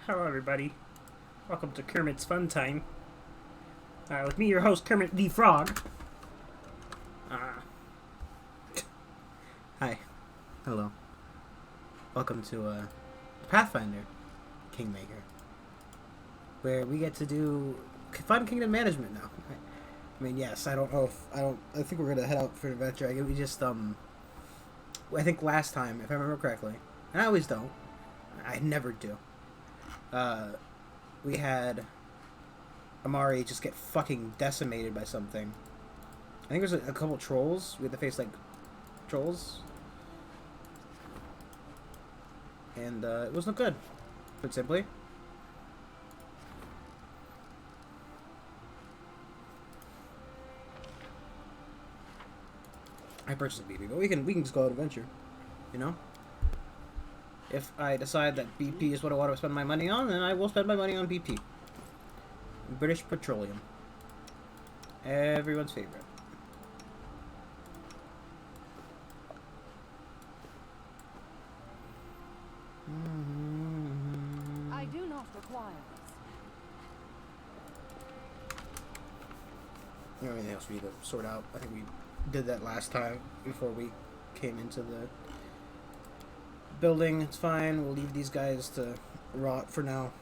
Hello, everybody. Welcome to Kermit's Fun Time. With me, your host, Kermit the Frog. Hi. Hello. Welcome to Pathfinder, Kingmaker, where we get to do Fun Kingdom management now. I mean, yes, I think we're gonna head out for an adventure. I think last time, if I remember correctly, and I always don't, I never do. We had Amari just get fucking decimated by something. I think there's a couple trolls. We had to face, like, trolls. And, it wasn't good, put simply. I purchased a BP, but we can just go on an adventure, you know? If I decide that BP is what I want to spend my money on, then I will spend my money on BP. British Petroleum. Everyone's favorite. I do not require this. Anything else we need to sort out? I think we did that last time before we came into the building. It's fine. We'll leave these guys to rot for now.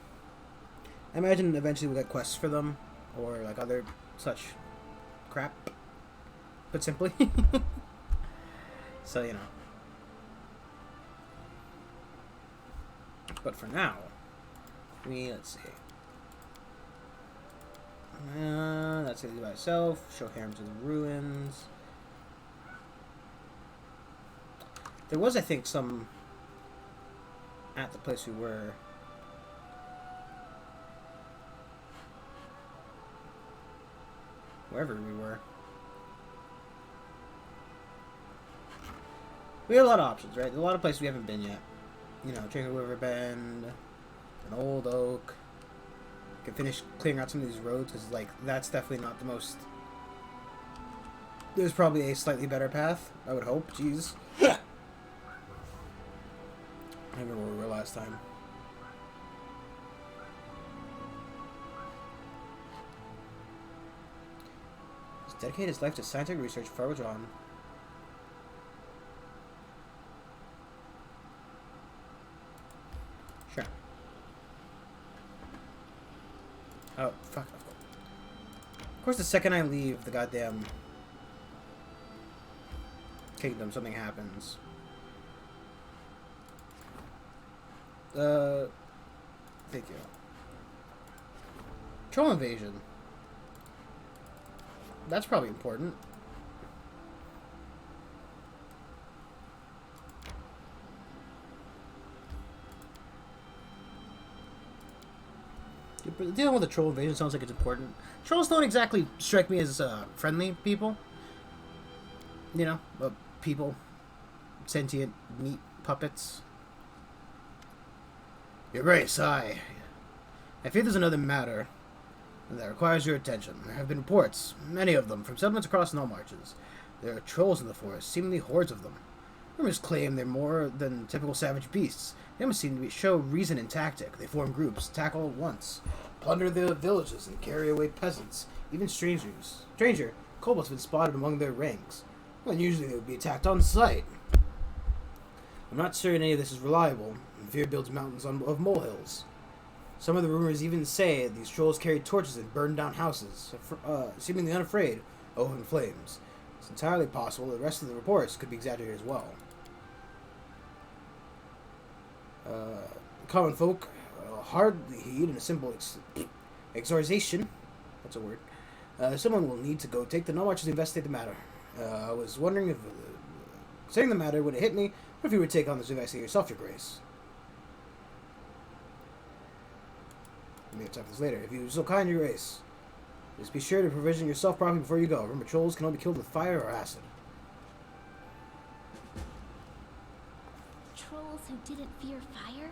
I imagine eventually we'll get quests for them, or like other such crap, put simply. So, you know. But for now, let's see. That's it by itself. Show harem to the ruins. There was, I think, some at the place we were. Wherever we were. We have a lot of options, right? There's a lot of places we haven't been yet. You know, Tranquil River Bend, an Old Oak. Can finish clearing out some of these roads, because, like, that's definitely not the most... There's probably a slightly better path, I would hope. Jeez. I remember where we were last time. He's dedicated his life to scientific research, far withdrawn. Sure. Oh, fuck. Of course, the second I leave the goddamn kingdom, something happens. Thank you. Troll invasion. That's probably important. Dealing with the troll invasion sounds like it's important. Trolls don't exactly strike me as friendly people. You know, people, sentient meat puppets. Your grace, I fear there's another matter that requires your attention. There have been reports, many of them, from settlements across Null Marches. There are trolls in the forest, seemingly hordes of them. Rumors claim they're more than typical savage beasts. They must seem to show reason and tactic. They form groups, attack all at once, plunder their villages, and carry away peasants, even strangers. Kobolds have been spotted among their ranks, when usually they would be attacked on sight. I'm not sure any of this is reliable, and fear builds mountains of molehills. Some of the rumors even say these trolls carried torches and burned down houses, seemingly unafraid of open flames. It's entirely possible the rest of the reports could be exaggerated as well. Common folk hardly heed in a simple exhortation. That's a word. Someone will need to go take the Null Marches to investigate the matter. I was wondering if, saying the matter would it hit me, or if you would take on this investigation yourself, your grace. I may have talk this later. If you are so kind, your grace, just be sure to provision yourself properly before you go. Remember, trolls can only be killed with fire or acid. Trolls who didn't fear fire?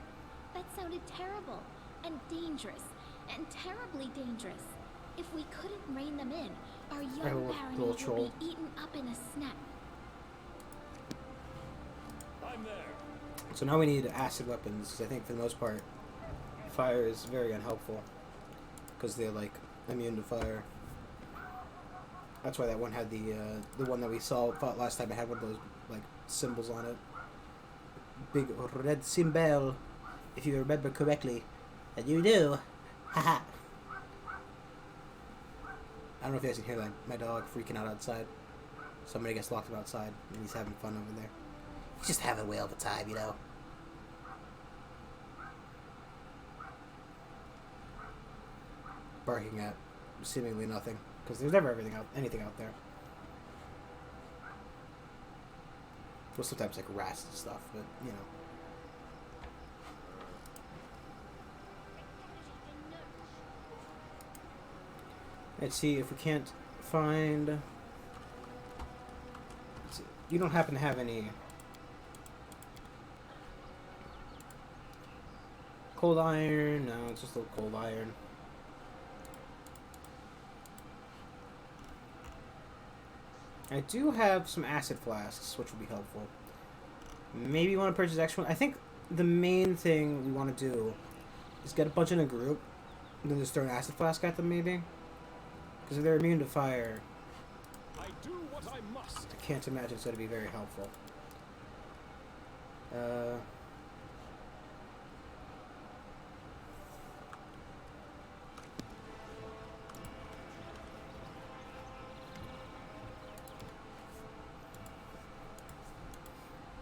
That sounded terrible, and dangerous, and terribly dangerous. If we couldn't rein them in, our young barony will be eaten up in a snap. I'm there. So now we need acid weapons, I think, for the most part. fire is very unhelpful because they're like immune to fire. That's why that one had the one that we fought last time. It had one of those like symbols on it, big red symbol, if you remember correctly, and you do. Haha. I don't know if you guys can hear that. My dog freaking out outside. Somebody gets locked up outside, and he's having fun over there. He's just having a whale of a time, you know. Barking at seemingly nothing, because there's never anything out there. Well, sometimes like rats and stuff, but you know. Let's see if we can't find. Let's see. You don't happen to have any cold iron? No, it's just a little cold iron. I do have some acid flasks, which will be helpful. Maybe you want to purchase extra one. I think the main thing we want to do is get a bunch in a group, and then just throw an acid flask at them, maybe. Because if they're immune to fire, I do what I must. I can't imagine it's going to be very helpful.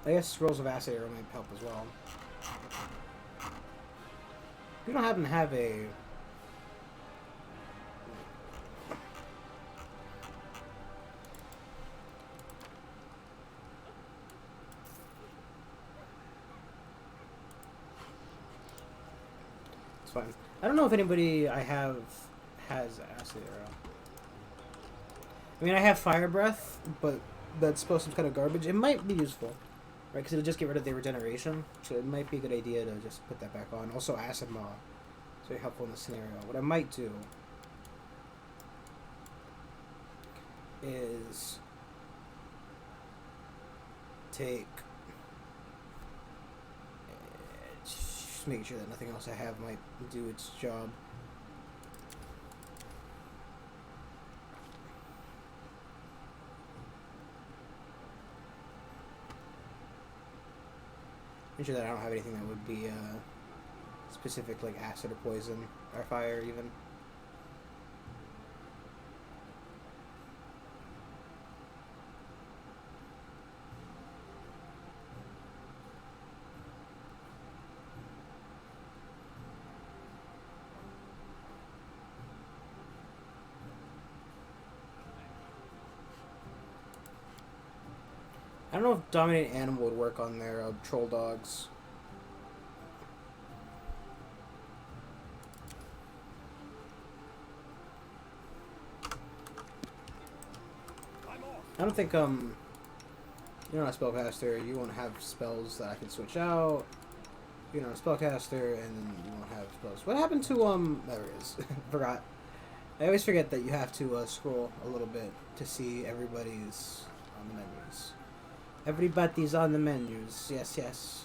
I guess scrolls of acid arrow might help as well. We don't happen to have a... It's fine. I don't know if anybody I have has acid arrow. I mean, I have fire breath, but that's supposed to be kind of garbage. It might be useful. Right, because it'll just get rid of the regeneration, so it might be a good idea to just put that back on. Also, acid maw. It's very helpful in this scenario. What I might do is take... just making sure that nothing else I have might do its job. Make sure that I don't have anything that would be specific, like acid or poison or fire, even. I don't know if Dominate Animal would work on their troll dogs. I don't think, you're not a spellcaster, you won't have spells that I can switch out. You're not a spellcaster, and you won't have spells. What happened to, there it is. Forgot. I always forget that you have to, scroll a little bit to see everybody's on the menus. Everybody's on the menus. Yes, yes.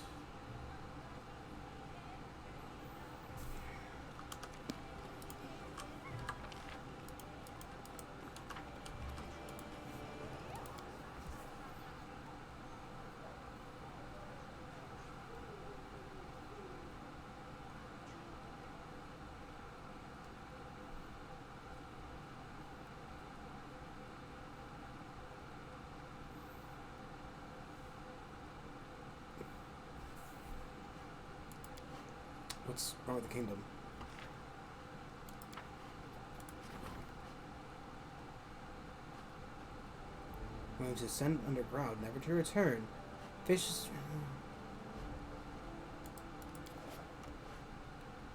What's wrong with the kingdom? Going to descend underground, never to return. Fish.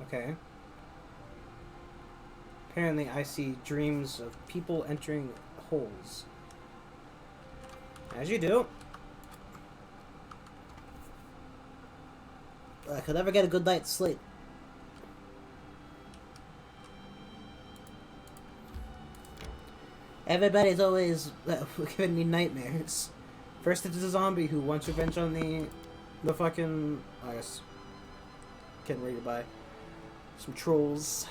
Okay. Apparently, I see dreams of people entering holes. As you do. I could never get a good night's sleep. Everybody's always giving me nightmares. First it's a zombie who wants revenge on the fucking... I guess... Can't read it by. Some trolls.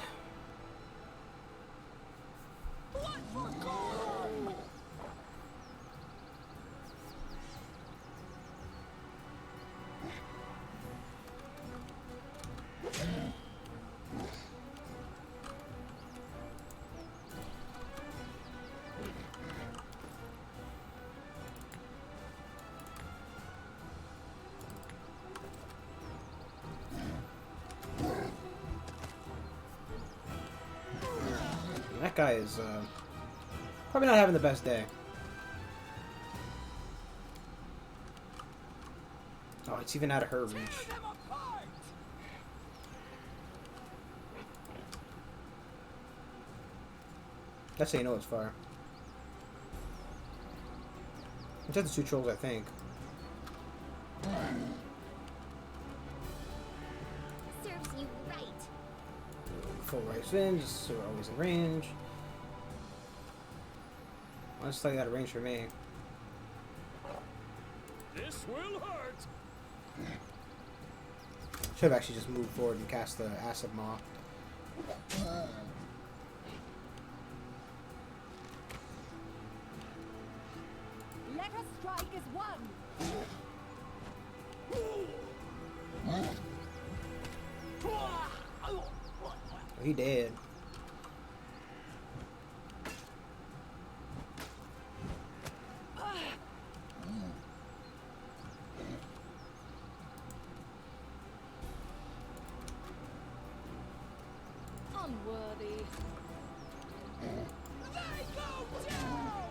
That guy is probably not having the best day. Oh, it's even out of her reach. That's how you know it's far. It's at the two trolls, I think. Serves you right. Full right spin, just so we're always in range. Well, it's slightly out of range for me. This will hurt. Should have actually just moved forward and cast the Acid Maw. Let us strike as one. Oh, he dead. Unworthy. They go down.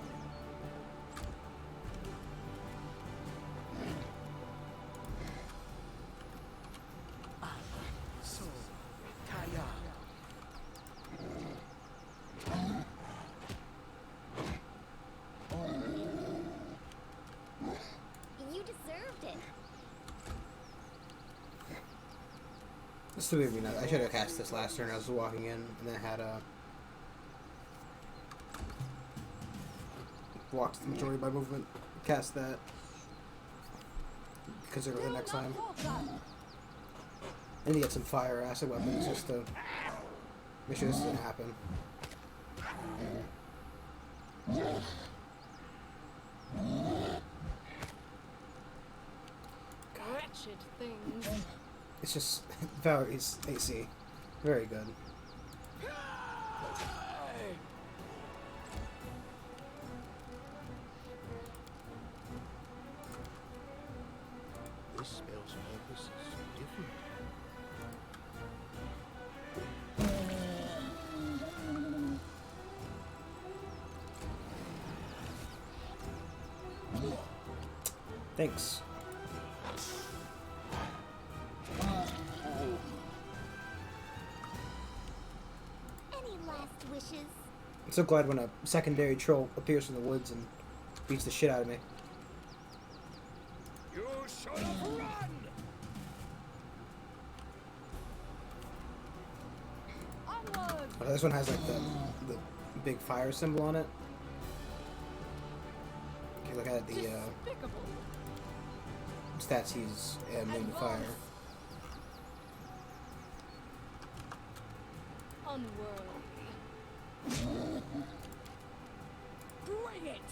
So, Kaya. You deserved it. This is weird. I should have cast this last turn. I was walking in and then had blocked the majority of my movement. Cast that. Consider it the next time. I need to get some fire acid weapons just to make sure this doesn't happen. Wretched things. It's just Valerie's AC. Very good. This spell's purpose is so different. Thanks. Any last wishes? I'm so glad when a secondary troll appears from the woods and beats the shit out of me. You should have run. Onward. Oh, this one has like the big fire symbol on it. Okay, look at the Despicable. stats he's immune to fire. Unworthy. Bring it.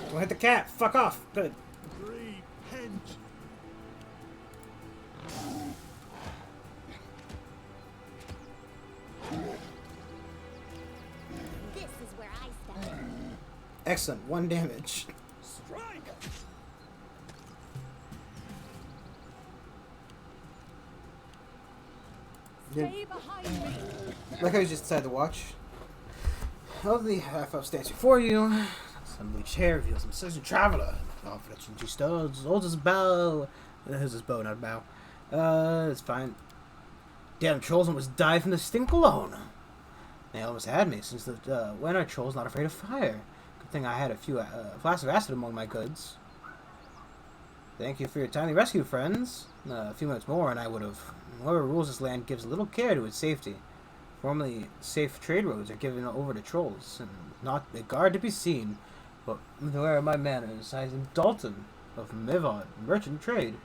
Don't hit the cat! Fuck off! Good. Repent. This is where I step in. Excellent. 1 damage. Strike. Stay behind me. Like I was just decided to watch. Of the half-elf stands before you. Some bleached hair reveals him as a traveler. Confidence in 2 stones. Holds his bow. Here's his bow, not bow. It's fine. Damn trolls almost died from the stink alone. They almost had me since the when are trolls not afraid of fire? Good thing I had a few flasks of acid among my goods. Thank you for your timely rescue, friends. A few minutes more and I would have. Whoever rules this land gives little care to its safety. Formerly safe trade roads are given over to trolls, and not a guard to be seen. But where are my manners? I am Dalton of Mivod, merchant trade.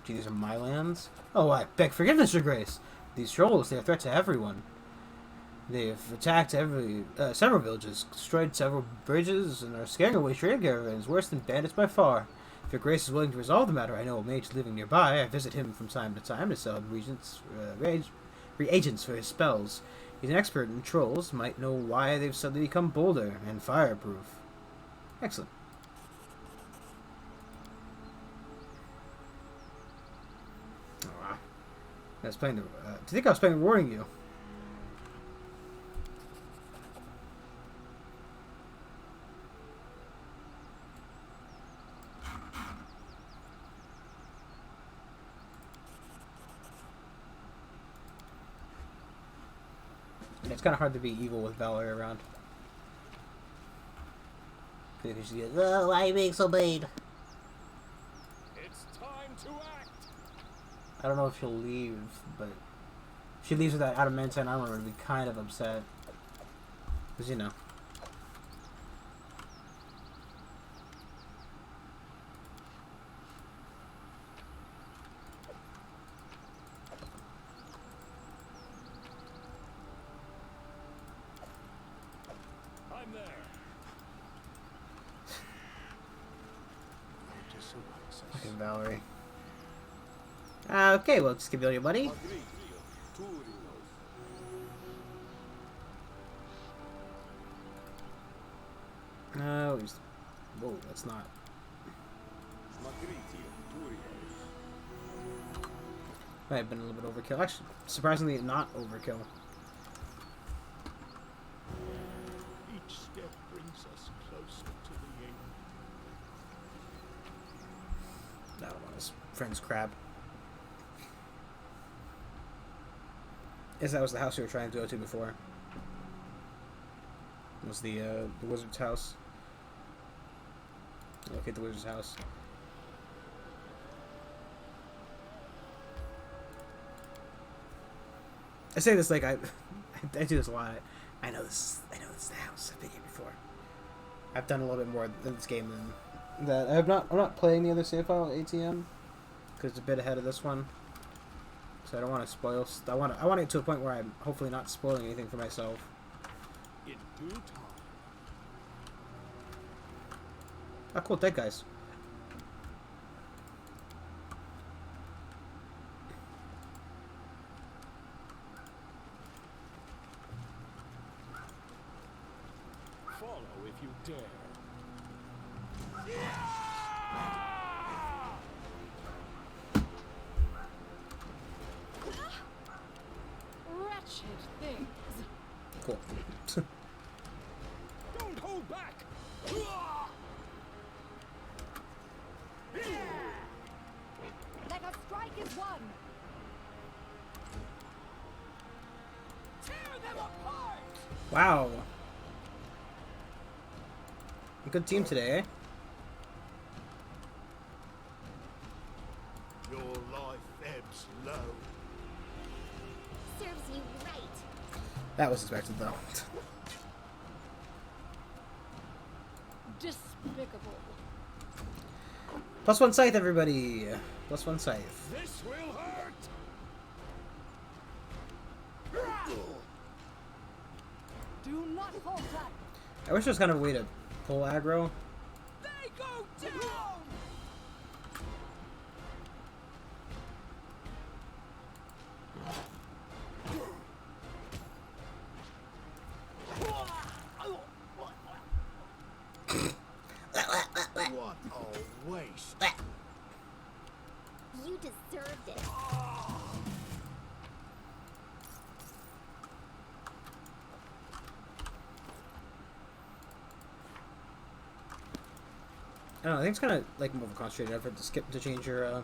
Gee, these are my lands? Oh, I beg forgiveness, Your Grace. These trolls, they are a threat to everyone. They've attacked several villages, destroyed several bridges, and are scaring away trade caravans, worse than bandits by far. If Your Grace is willing to resolve the matter, I know a mage living nearby. I visit him from time to sell him reagents for his spells. He's an expert in trolls, might know why they've suddenly become bolder and fireproof. Excellent. Oh, I was playing the. Do you think I was playing rewarding you? It's kind of hard to be evil with Valerie around. Because she goes, oh, why are you being so mean? It's time to act. I don't know if she'll leave, but if she leaves with that adamantine armor, I'd be kind of upset. Because, you know. I'm there. Fucking Valerie. Okay, well, just give me all your money. No, whoa, that's not. Might have been a little bit overkill. Actually, surprisingly, not overkill. Each step brings us closer to the end. I don't want his friend's crab. Guess that was the house we were trying to go to before. It was the wizard's house. Locate the wizard's house. I say this like I do this a lot. I know this is the house. I've been here before. I've done a little bit more in this game than that. I'm not playing the other save file ATM because it's a bit ahead of this one. So I don't want to spoil. I want to get to a point where I'm hopefully not spoiling anything for myself. In due time. Oh, cool, dead guys. Follow if you dare. Wretched things. Cool. Don't hold back. Let us strike as one. Tear them apart. Wow. A good team today, eh? Your life ebbs low. Serves you right. That was expected, though. Despicable. +1 scythe, everybody. +1 scythe. This will hurt. Do not falter. I wish there was kind of a way to pull aggro. They go down. What a waste. You deserved it. I don't know, I think it's kind of like more of a concentrated effort to change your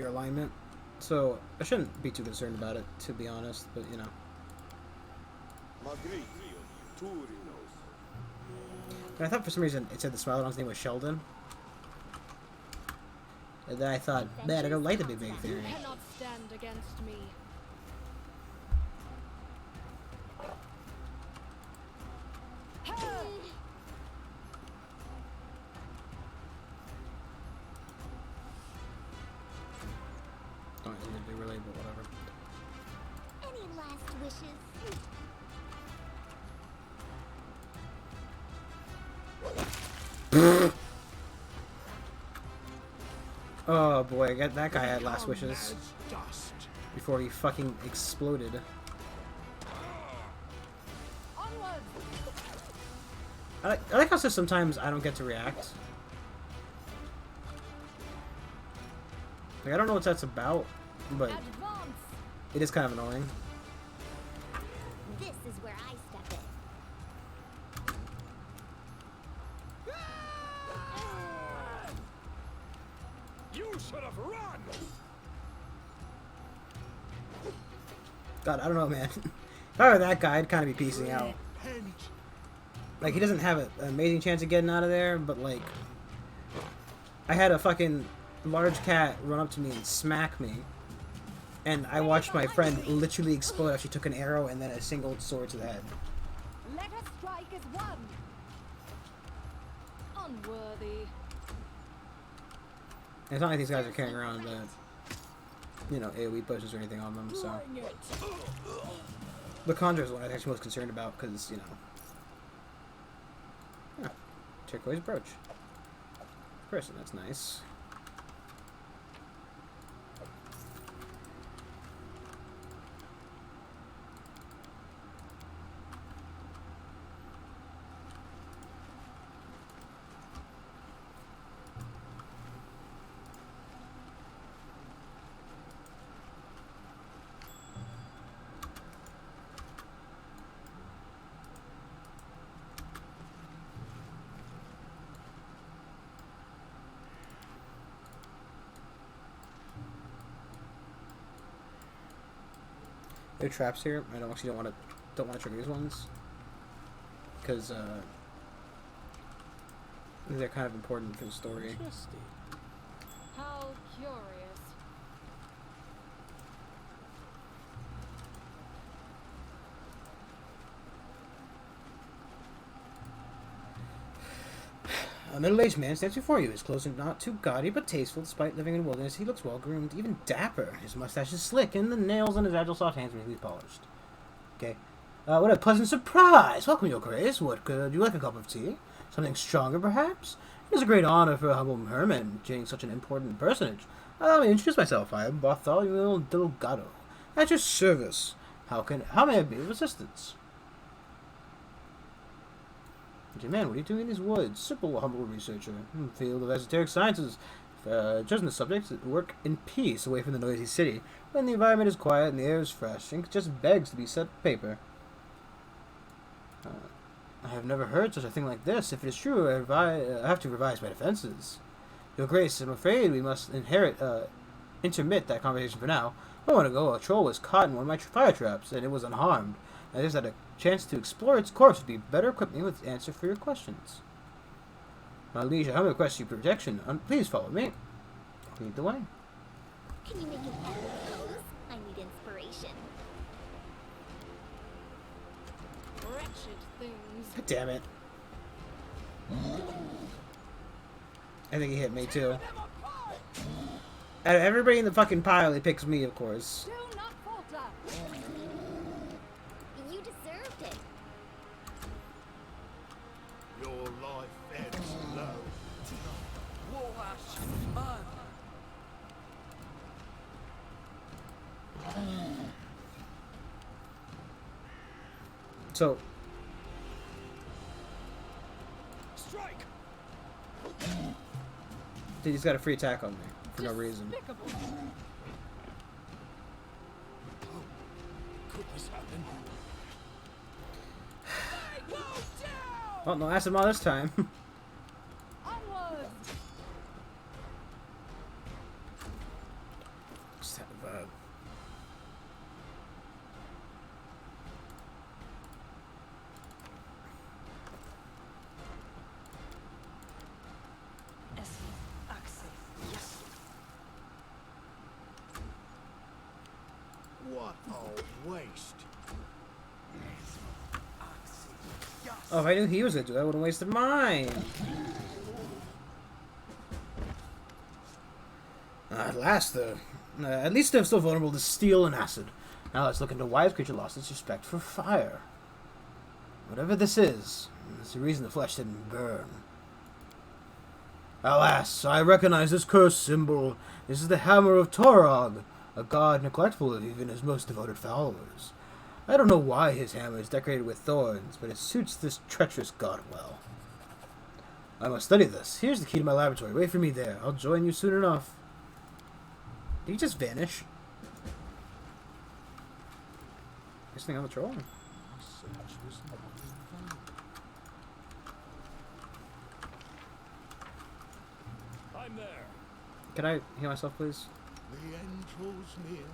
alignment. So I shouldn't be too concerned about it, to be honest. But you know. And I thought for some reason it said the Smilodon's name was Sheldon. And then I thought, man, I don't like the Big Bang Theory. You cannot stand against me. Don't need to be related, but whatever. Any last wishes? Oh boy, that guy had last Calm wishes as dust. before he fucking exploded. Onward! I like how sometimes I don't get to react. Like, I don't know what that's about, but Advance! it is kind of annoying. This is where I step in. You should have run. God, I don't know, man. If I were that guy, I'd kind of be piecing out. Repent. Like, he doesn't have an amazing chance of getting out of there, but, like, I had a fucking large cat run up to me and smack me, and I watched my friend literally explode as she took an arrow and then a single sword to the head. Let us strike as one! Unworthy. And it's not like these guys are carrying around, you know, AoE pushes or anything on them, so. Bring it. The Conjure is what I'm actually most concerned about, because, you know. Ah, turquoise brooch. Person, that's nice. There are traps here. I don't actually don't want to trigger these ones because they're kind of important for the story. Interesting. How curious. A middle-aged man stands before you. His clothes are not too gaudy, but tasteful. Despite living in the wilderness, he looks well-groomed, even dapper. His mustache is slick, and the nails on his agile, soft hands are neatly polished. Okay. What a pleasant surprise! Welcome, Your Grace. What could you like? A cup of tea? Something stronger, perhaps? It is a great honor for a humble hermit, being such an important personage. Allow me to introduce myself. I am Bartholomew Delgado. At your service. How may I be of assistance? Man, what are you doing in these woods? Simple, humble researcher. Field of esoteric sciences. Chosen the subjects that work in peace away from the noisy city. When the environment is quiet and the air is fresh, ink just begs to be set to paper. I have never heard such a thing like this. If it is true, I have to revise my defenses. Your Grace, I'm afraid we must intermit that conversation for now. A moment ago, a troll was caught in one of my fire traps, and it was unharmed. I just had a chance to explore its course would be better equip me with answer for your questions. My liege, I humbly request your protection. Please follow me. Lead the way. Can you make an epic pose? I need inspiration. Wretched things. God damn it. I think he hit me too. Out of everybody in the fucking pile, he picks me, of course. Do not falter! You deserved it. Your life ebbs low. So, Strike. dude, he's got a free attack on me for no reason. Despicable. Could this happen? They go down! Oh, no, ask him all this time. Onward! Just have, What a waste. oh, if I knew he was gonna do that, I would have wasted mine. At last, the At least they're still vulnerable to steel and acid. Now let's look into why this creature lost its respect for fire. Whatever this is, it's the reason the flesh didn't burn. Alas, I recognize this cursed symbol. This is the hammer of Torog, a god neglectful of even his most devoted followers. I don't know why his hammer is decorated with thorns, but it suits this treacherous god well. I must study this. Here's the key to my laboratory. Wait for me there. I'll join you soon enough. Did he just vanish? This thing on the troll? I'm there. Can I heal myself, please? The end draws near.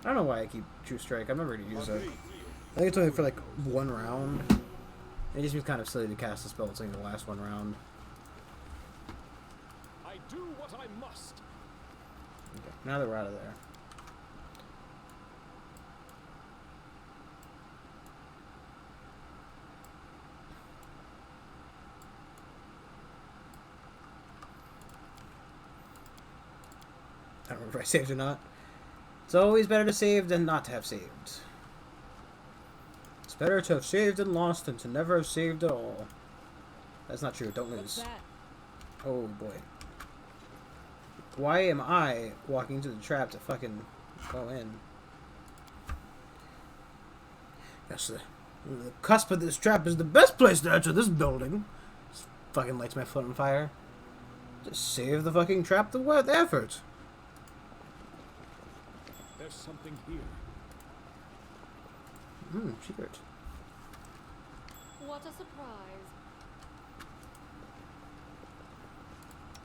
I don't know why I keep True Strike. I'm never going to use it. I think it's only for like one round. It just seems kind of silly to cast a spell. It's like the last one round. I do what I must. Okay, now that we're out of there. I don't remember if I saved or not. It's always better to save than not to have saved. It's better to have saved and lost than to never have saved at all. That's not true. Don't What's lose. that? Oh boy. Why am I walking into the trap to fucking go in? Yes, the cusp of this trap is the best place to enter this building. Just fucking lights my foot on fire. Just save the fucking trap the effort. There's something here. Secret. What a surprise.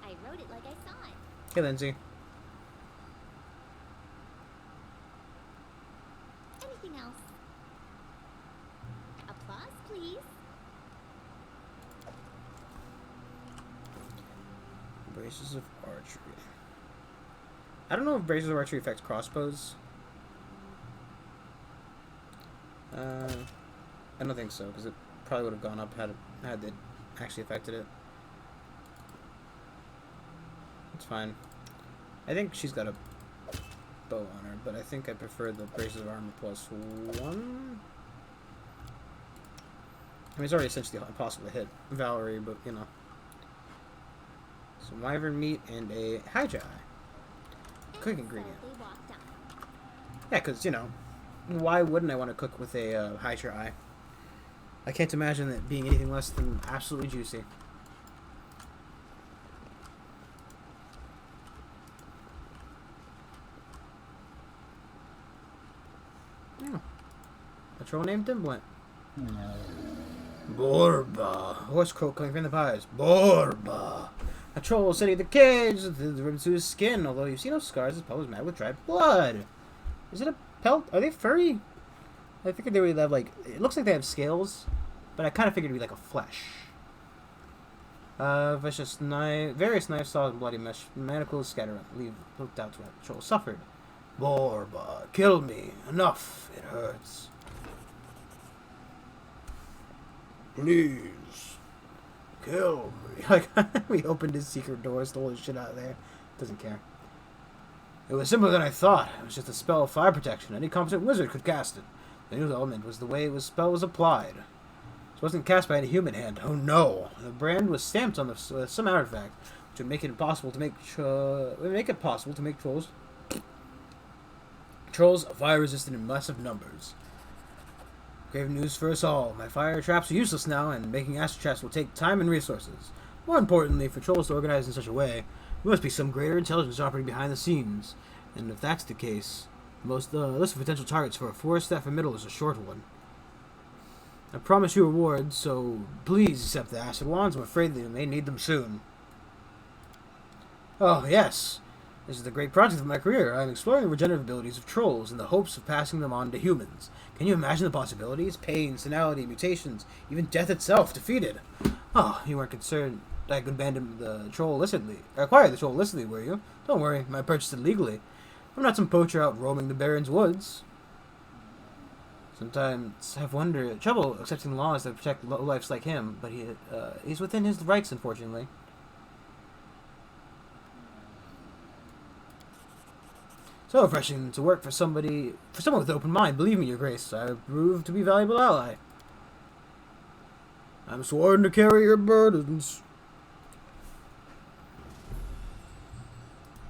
I wrote it like I saw it. Hey, Lindsay. Anything else? Applause, please. Braces of archery. I don't know if braces of archery affects crossbows. I don't think so, because it probably would have gone up had it actually affected it. It's fine. I think she's got a bow on her, but I think I prefer the braces of armor +1. I mean, it's already essentially impossible to hit Valerie, but you know. Some wyvern meat and a Hydra eye. Quick ingredient. So they walked on. Yeah, because, you know, why wouldn't I want to cook with a Hydra eye? I can't imagine it being anything less than absolutely juicy. Oh. A troll named Dimblint. Borba. Horse crow coming from the pies. Borba. A troll sitting in the cage with the ribbons to his skin. Although you see no scars, his pelt is mad with dried blood. Is it a pelt? Are they furry? I figured they would have, like, it looks like they have scales, but I kind of figured it'd be like a flesh. Vicious knife, various knife saws and bloody mesh manacles scattered, looked out to what the troll suffered. Borba, kill me. Enough. It hurts. Please. Kill me. Like, we opened his secret door, stole his shit out of there. Doesn't care. It was simpler than I thought. It was just a spell of fire protection. Any competent wizard could cast it. The new element was the way the spell was applied. It wasn't cast by any human hand. Oh no! The brand was stamped on some artifact, which would make it possible to make trolls fire resistant in massive numbers. Grave news for us all. My fire traps are useless now, and making acid traps will take time and resources. More importantly, for trolls to organize in such a way, there must be some greater intelligence operating behind the scenes. And if that's the case, the list of potential targets for a forest staff middle is a short one. I promise you rewards, so please accept the acid wands. I'm afraid that you may need them soon. Oh, yes. This is the great project of my career. I'm exploring the regenerative abilities of trolls in the hopes of passing them on to humans. Can you imagine the possibilities? Pain, senility, mutations, even death itself defeated. Oh, you weren't concerned I could abandon the troll illicitly. Acquire the troll illicitly, were you? Don't worry, I purchased it legally. I'm not some poacher out roaming the Baron's woods. Sometimes I've wondered trouble accepting laws that protect lowlifes like him, but he's within his rights, unfortunately. So refreshing to work for someone with open mind. Believe me, Your Grace, I have proved to be a valuable ally. I'm sworn to carry your burdens.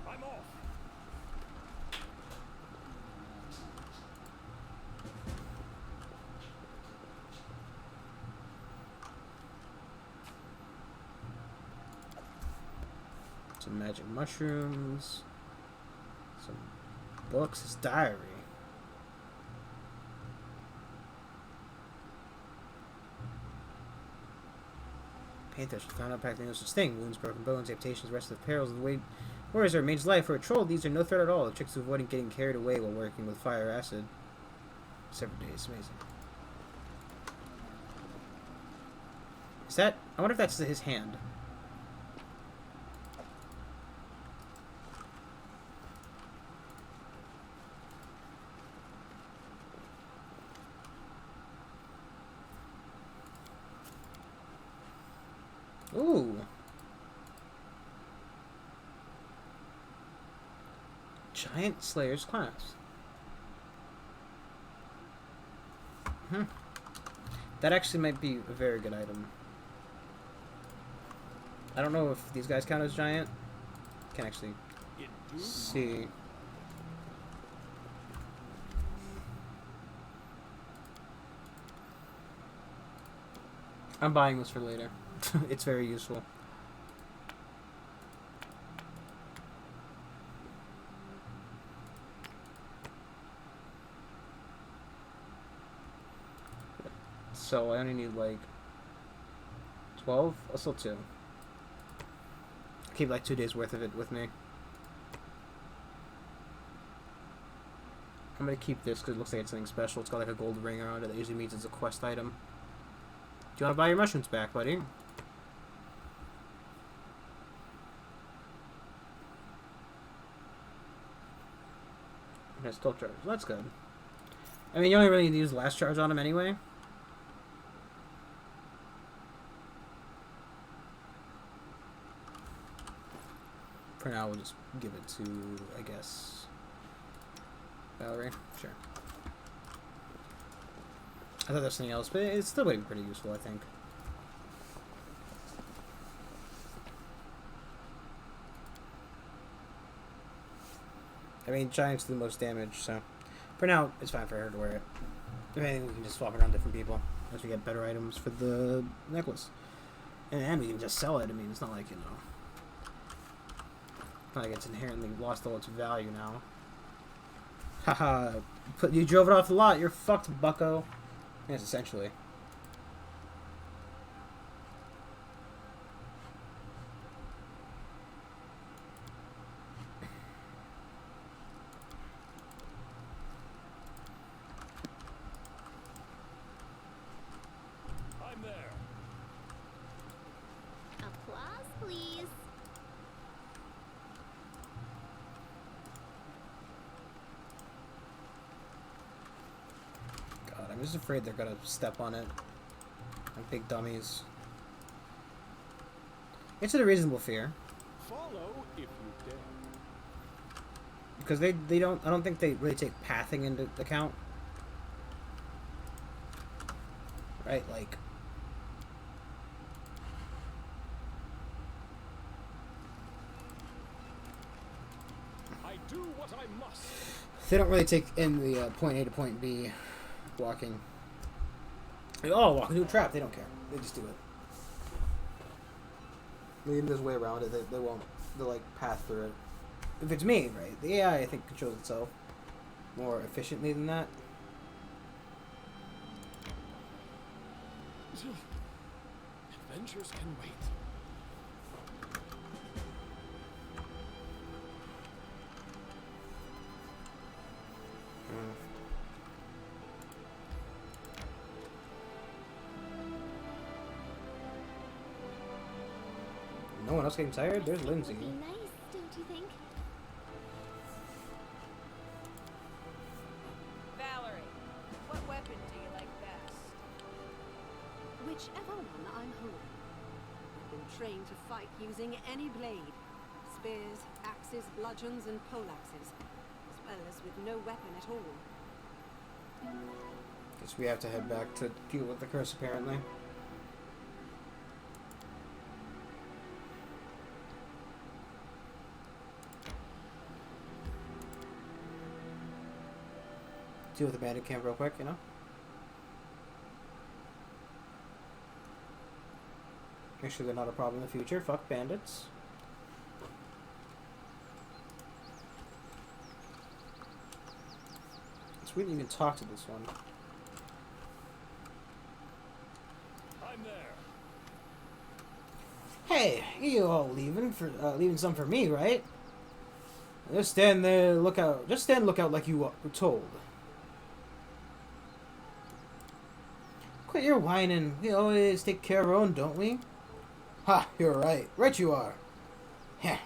I'm off. Some magic mushrooms. Some books. His diary. Pathfinder found out back then no such thing. Wounds, broken bones, amputations, rest of perils of the way warriors are remains life. For a troll, these are no threat at all. The tricks of avoiding getting carried away while working with fire or acid. Several days, amazing. Is that? I wonder if that's his hand. Ooh. Giant Slayer's class. That actually might be a very good item. I don't know if these guys count as giant. Can actually see. I'm buying this for later. It's very useful. So I only need like 12? I'll still 2. Keep like 2 days worth of it with me. I'm gonna keep this because it looks like it's something special. It's got like a gold ring around it that usually means it's a quest item. Do you want to buy your mushrooms back, buddy? Okay, still charge. That's good. I mean, you only really need to use the last charge on him anyway. For now, we'll just give it to, I guess, Valerie. Sure. I thought there was something else, but it's still going to be pretty useful, I think. I mean, Giant's do the most damage, so for now, it's fine for her to wear it. If anything, we can just swap it around different people as we get better items for the necklace. And we can just sell it. I mean, it's not like, you know, it's not like it's inherently lost all its value now. Haha, you drove it off the lot. You're fucked, bucko. Yes, essentially. I'm there. Applause, please. God, I'm just afraid they're gonna step on it. Like big dummies. It's a reasonable fear. Follow if you dare. Because they don't, I don't think they really take pathing into account. Right, like... I do what I must. They don't really take in the point A to point B walking. Like, oh, walk into a trap. They don't care. They just do it. Leading this way around it, they won't. They'll like path through it. If it's me, right? The AI, I think, controls itself more efficiently than that. Adventures can wait. No one else getting tired? There's Lindsay. Would be nice, don't you think? Valerie, what weapon whichever one I'm holding. I've been trained to fight using any blade. Spears, axes, bludgeons, and poleaxes, as well as with no weapon at all. Guess we have to head back to deal with the curse, apparently. Deal with the bandit camp real quick, you know? Make sure they're not a problem in the future. Fuck bandits. It's weird that you can talk to this one. I'm there. Hey, you all leaving some for me, right? Just stand there, look out. Just stand lookout like you were told. Quit your whining. We always take care of our own, don't we? Ha, you're right. Right you are. Heh.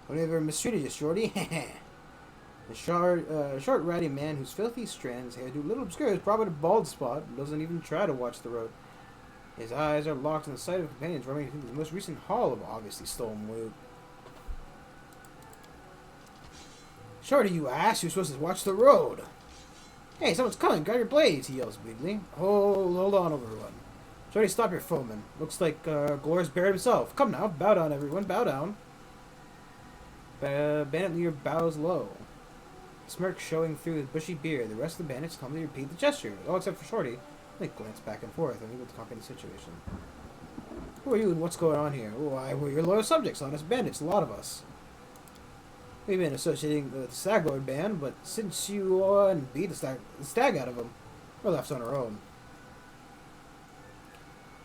Whatever mistreated you, shorty. Heh. The short, ratty man whose filthy strands hairdo little obscures probably a bald spot and doesn't even try to watch the road. His eyes are locked on the sight of companions roaming through the most recent haul of obviously stolen loot. Shorty, you ass! You're supposed to watch the road. Hey, someone's coming! Grab your blades! He yells weakly. Hold on, everyone. Shorty, stop your foeman. Looks like Gloria's buried himself. Come now, bow down, everyone, bow down. Bandit leader bows low. Smirk showing through his bushy beard. The rest of the bandits calmly repeat the gesture, all except for Shorty. They glance back and forth, unable to comprehend the situation. Who are you and what's going on here? Why, we're your loyal subjects, honest bandits, a lot of us. We've been associating with the Stag Lord band, but since you beat the stag out of them, we're left on our own.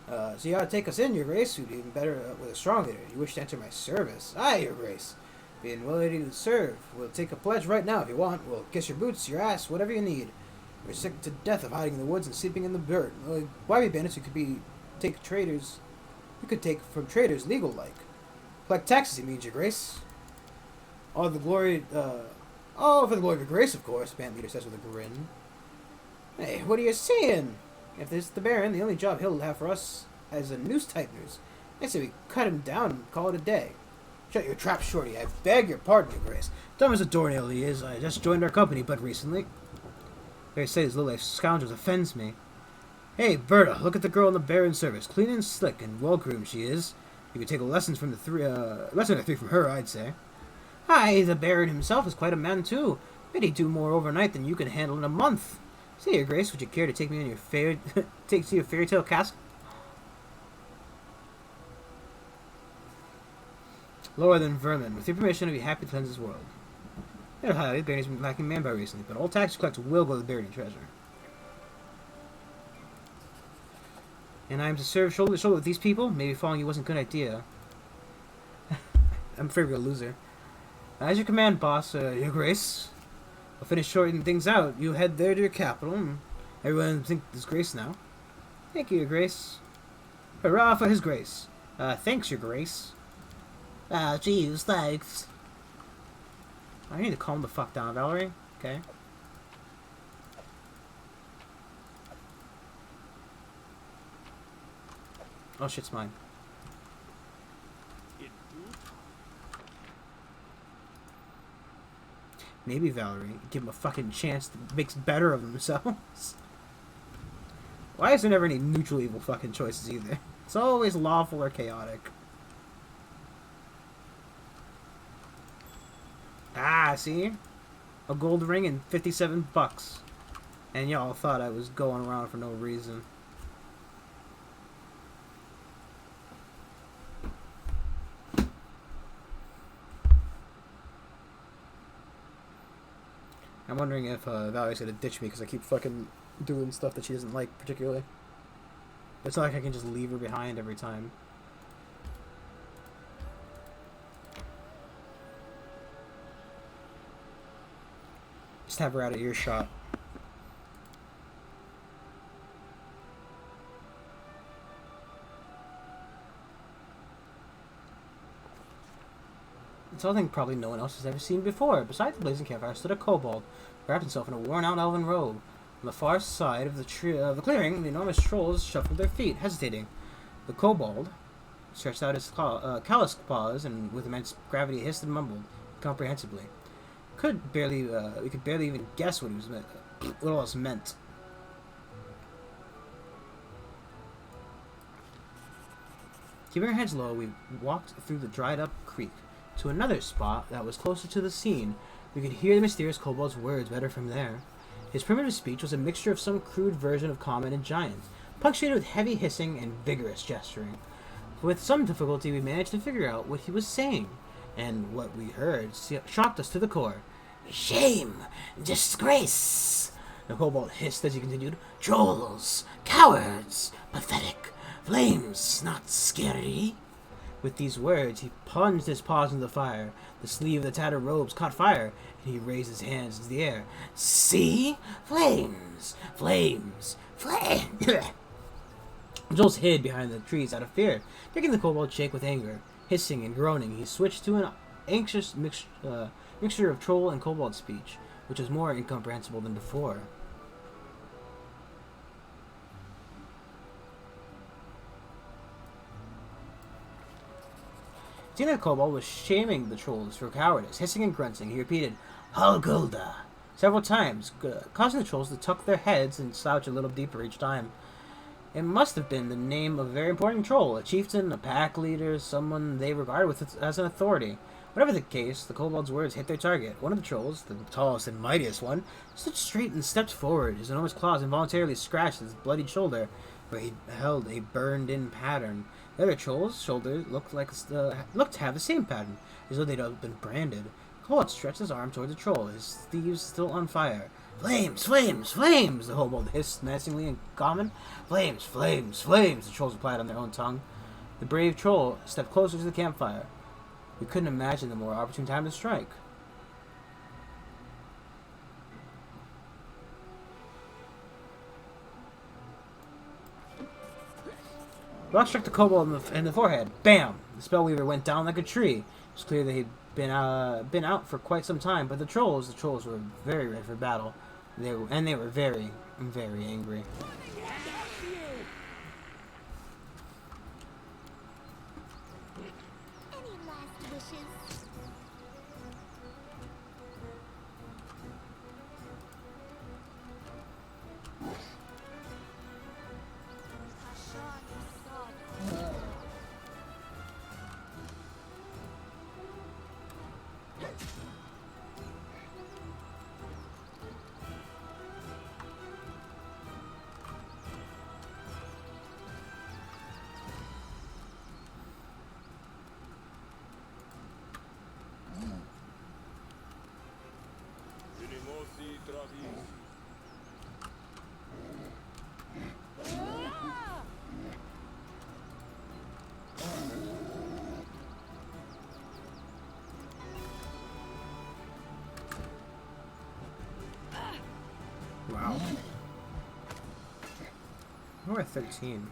So you ought to take us in, your grace. We'd be even better with a strong leader. You wish to enter my service? Aye, your grace. Being willing to serve. We'll take a pledge right now if you want. We'll kiss your boots, your ass, whatever you need. We're sick to death of hiding in the woods and sleeping in the dirt. Why be bandits? You could take from traders legal-like. Collect taxes, he means, your grace. All for the glory of your grace, of course, the band leader says with a grin. Hey, what are you saying? If this is the Baron, the only job he'll have for us as a noose tighteners. I say we cut him down and call it a day. Shut your trap, Shorty. I beg your pardon, your grace. Dumb as a doornail he is. I just joined our company but recently. They say these little scoundrels offends me. Hey, Berta, look at the girl in the Baron's service. Clean and slick and well-groomed she is. You could take a lesson from lesson or three from her, I'd say. Aye, the Baron himself is quite a man, too. Bet he'd do more overnight than you can handle in a month. Say, your grace, would you care to take me on your fairy tale castle? Lower than vermin. With your permission, I'd be happy to cleanse this world. The Baron has been lacking manpower recently, but all tax collectors will go to the buried treasure. And I am to serve shoulder to shoulder with these people? Maybe following you wasn't a good idea. I'm afraid we're a loser. As your command, boss, your grace. I'll finish shorting things out. You head there to your capital, and everyone think there's grace now. Thank you, your grace. Hurrah for his grace. Thanks, your grace. Ah, jeez, thanks. I need to calm the fuck down, Valerie. Okay. Oh, shit's mine. Maybe Valerie, give them a fucking chance to make better of themselves. Why is there never any neutral evil fucking choices either? It's always lawful or chaotic. Ah, see? A gold ring and 57 bucks. And y'all thought I was going around for no reason. I'm wondering if Valerie's gonna ditch me because I keep fucking doing stuff that she doesn't like particularly. It's not like I can just leave her behind every time. Just have her out of earshot. It's something probably no one else has ever seen before. Beside the blazing campfire stood a kobold, wrapped himself in a worn-out elven robe. On the far side of the clearing, the enormous trolls shuffled their feet, hesitating. The kobold stretched out his calloused paws and with immense gravity hissed and mumbled incomprehensibly. We could barely even guess what what all this meant. Keeping our heads low, we walked through the dried-up creek to another spot that was closer to the scene. We could hear the mysterious kobold's words better from there. His primitive speech was a mixture of some crude version of common and giant, punctuated with heavy hissing and vigorous gesturing. With some difficulty, we managed to figure out what he was saying, and what we heard shocked us to the core. "Shame! Disgrace!" the kobold hissed as he continued. "Trolls! Cowards! Pathetic! Flames! Not scary!" With these words, he plunged his paws into the fire. The sleeve of the tattered robes caught fire, and he raised his hands into the air. "See? Flames! Flames! Flames!" Jules hid behind the trees out of fear, making the kobold shake with anger. Hissing and groaning, he switched to an anxious mixture of troll and kobold speech, which was more incomprehensible than before. Seeing that kobold was shaming the trolls for cowardice, hissing and grunting, he repeated, "Halgulda," several times, causing the trolls to tuck their heads and slouch a little deeper each time. It must have been the name of a very important troll, a chieftain, a pack leader, someone they regarded as an authority. Whatever the case, the kobold's words hit their target. One of the trolls, the tallest and mightiest one, stood straight and stepped forward. His enormous claws involuntarily scratched his bloodied shoulder, where he held a burned-in pattern. The other troll's shoulder looked to have the same pattern, as though they'd been branded. The kobold stretched his arm toward the troll, his sleeves still on fire. "Flames! Flames! Flames!" the kobold hissed menacingly in common. "Flames! Flames! Flames!" the trolls replied on their own tongue. The brave troll stepped closer to the campfire. We couldn't imagine the more opportune time to strike. Rock struck the kobold in the forehead. Bam! The spellweaver went down like a tree. It was clear that he'd been out for quite some time, but the trolls were very ready for battle. They were very, very angry. Any last wishes? Wow. We're at 13.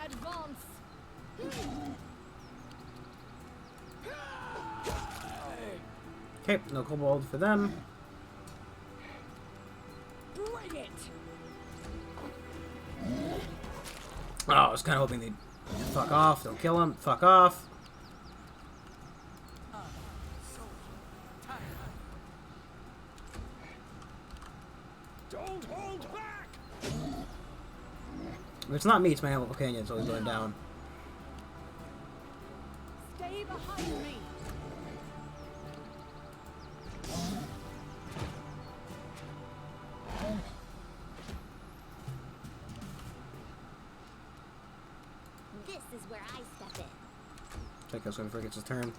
Advance. Okay, no kobold for them. Bring it. Oh, I was kind of hoping they'd fuck off. Don't kill him. Fuck off. Don't hold back! If it's not me, it's my animal companion, so he's going down. Stay behind me. This is where I step in. Take us before he gets his turn.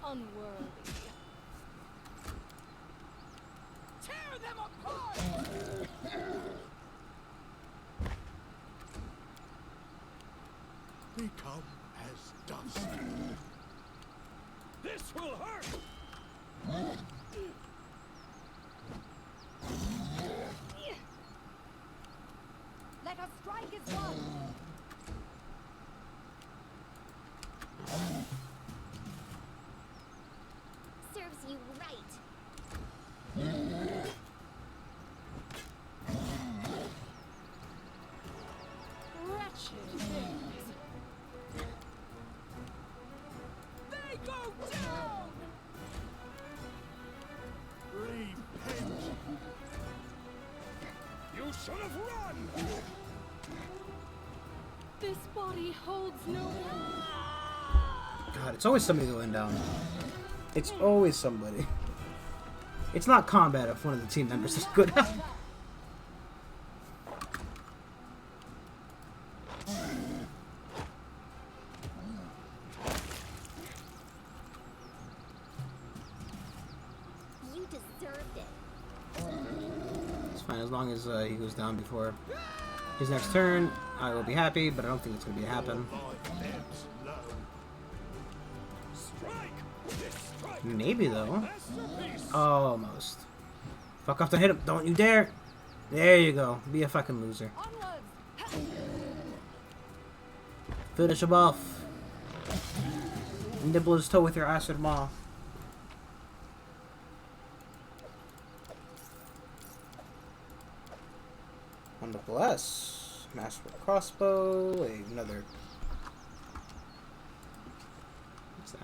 Unworthy. Tear them apart. Become as dust. This will hurt! strike is one. Serves you right. Wretched things. They go down. Repent! You should have run! This body holds no. God, it's always somebody going down. It's always somebody. It's not combat if one of the team members is good. You deserved it. It's fine as long as he goes down before his next turn. I will be happy, but I don't think it's going to be happen. Maybe though. Almost. Fuck off! Don't hit him! Don't you dare! There you go. Be a fucking loser. Finish him off. Nibble his toe with your acid maw. On the bless. Master crossbow. Another. What's that?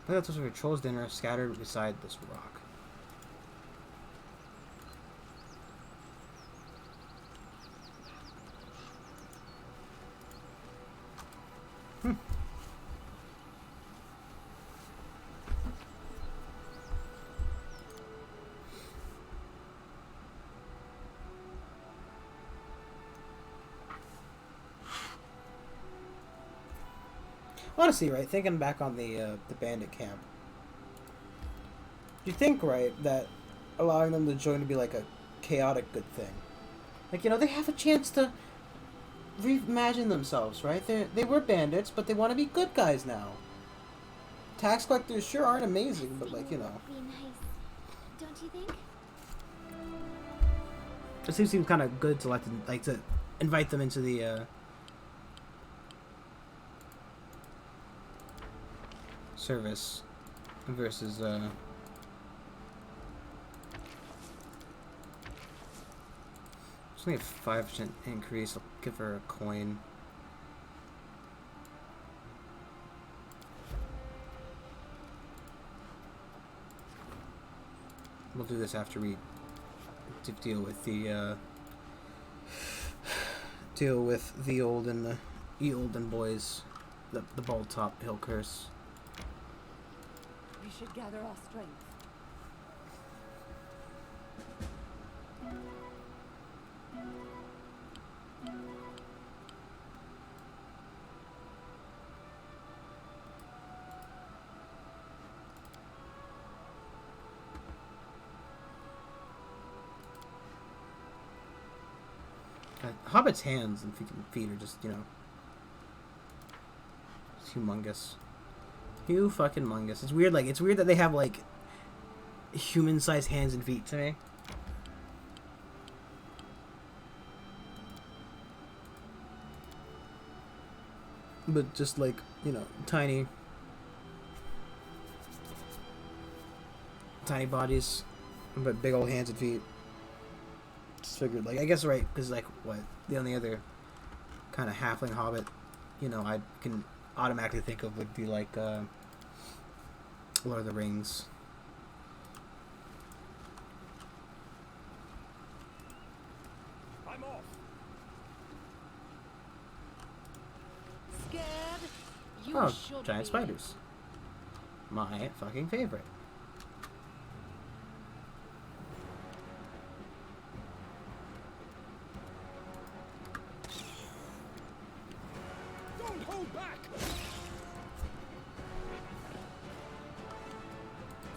I think that's what trolls dinner scattered beside this rock. Honestly, right, thinking back on the bandit camp, you think, right, that allowing them to join to be like a chaotic good thing. Like, you know, they have a chance to reimagine themselves, right? They were bandits, but they want to be good guys now. Tax collectors sure aren't amazing, but like, you know. Be nice, don't you think? It seems kind of good to let them, like, to invite them into the service versus it's only a 5% increase. I'll give her a coin. We'll do this after we deal with the olden boys, the bald top hill curse. We should gather our strength. Hobbit's hands and feet are just, you know, it's humongous. Fucking mungus. It's weird, like, it's weird that they have, like, human-sized hands and feet to me. But just, like, you know, tiny bodies, but big old hands and feet. Just figured, like, I guess, right, because, like, what, the only other kind of halfling hobbit, you know, I can automatically think of would be, like, Lord of the Rings. I'm off. Scared? You Oh, should giant be. spiders. My fucking favorite. Don't hold back.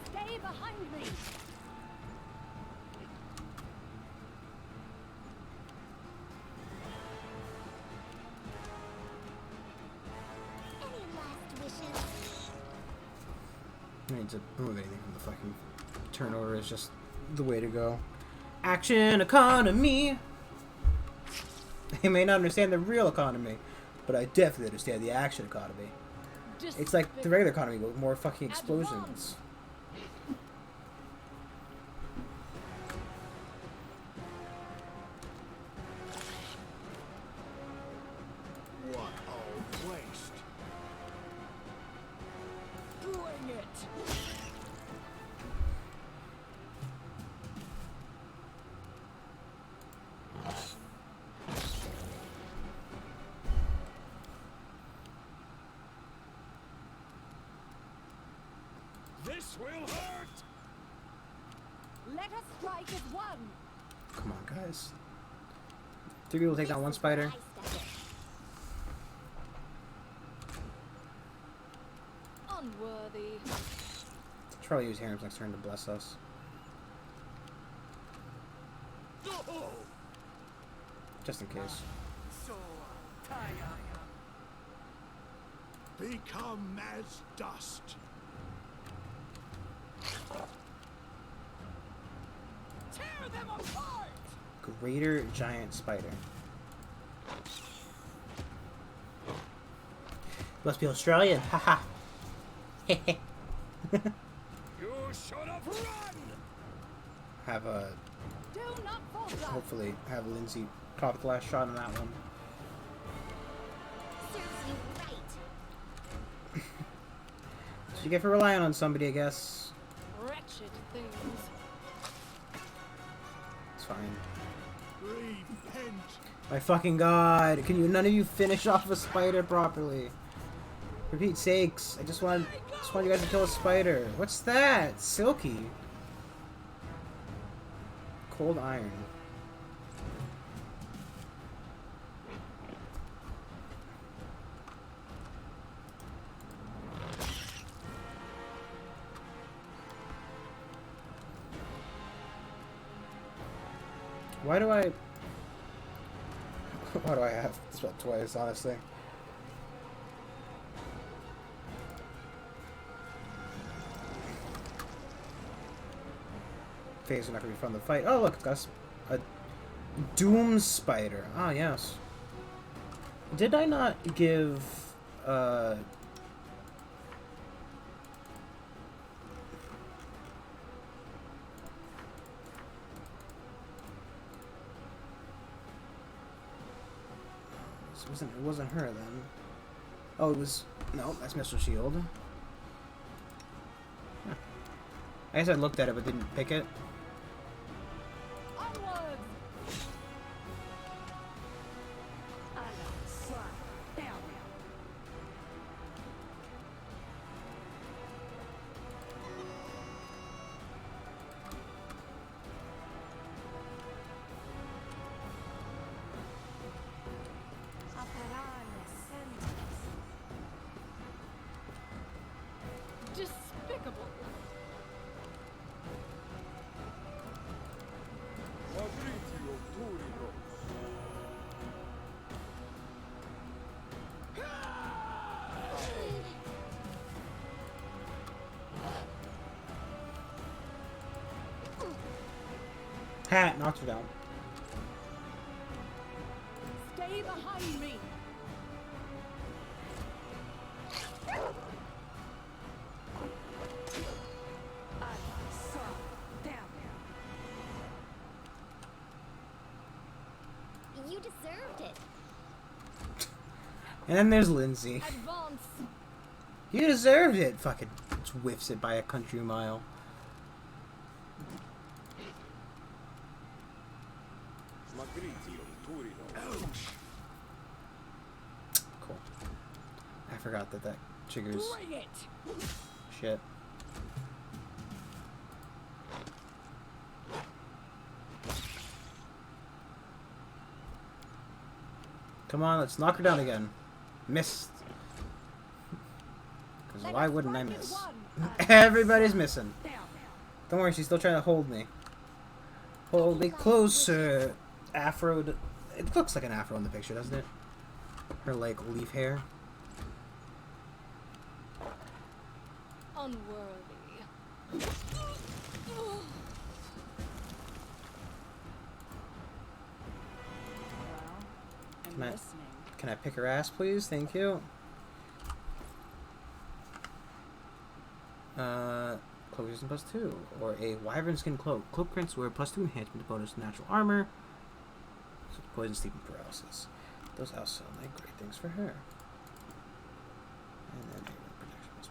Stay behind me. Any last wishes? I need to remove anything from the fucking turn order. Is just the way to go. Action economy! I may not understand the real economy, but I definitely understand the action economy. It's like the regular economy, but with more fucking explosions. What a waste. Bring it. This will hurt. Let us strike as one. Come on, guys. 3 people take down one spider. Unworthy. Let's probably use Harem's next turn to bless us. Just in case. So tired. Become as dust. Tear them apart. Greater giant spider. Must be Australian. Haha. You should have run. Have a Do not falter. hopefully have Lindsay caught the last shot on that one. Serves you right. So you get for relying on somebody, I guess. Wretched things. It's fine. Repent. My fucking god! Can you none of you finish off a spider properly? For Pete's sakes, I just want you guys to kill a spider. What's that? Silky. Cold iron. Why do I have this about twice, honestly? Phase are not gonna be fun to fight. Oh look, that's a doom spider. Ah yes. Did I not give it wasn't her then. Oh, it was no, that's Mr. Shield. Huh. I guess I looked at it but didn't pick it. Onwards. Despicable. Hat knocked her down. Stay behind me. You deserved it. And then there's Lindsay. Advance. You deserved it. Fucking just whiffs it by a country mile. Cool. I forgot that triggers Bring it. shit. Come on, let's knock her down again. Missed. Because why wouldn't I miss? Everybody's missing. Don't worry, she's still trying to hold me. Hold me closer. Afro. It looks like an afro in the picture, doesn't it? Her, like, leaf hair. Unworthy. listening. Can I pick her ass, please? Thank you. Cloak resistance +2, or a wyvern skin cloak. Cloak grants wear +2 enhancement bonus to natural armor. So poison, sleep, and paralysis. Those also sound like great things for her. And then protection +1.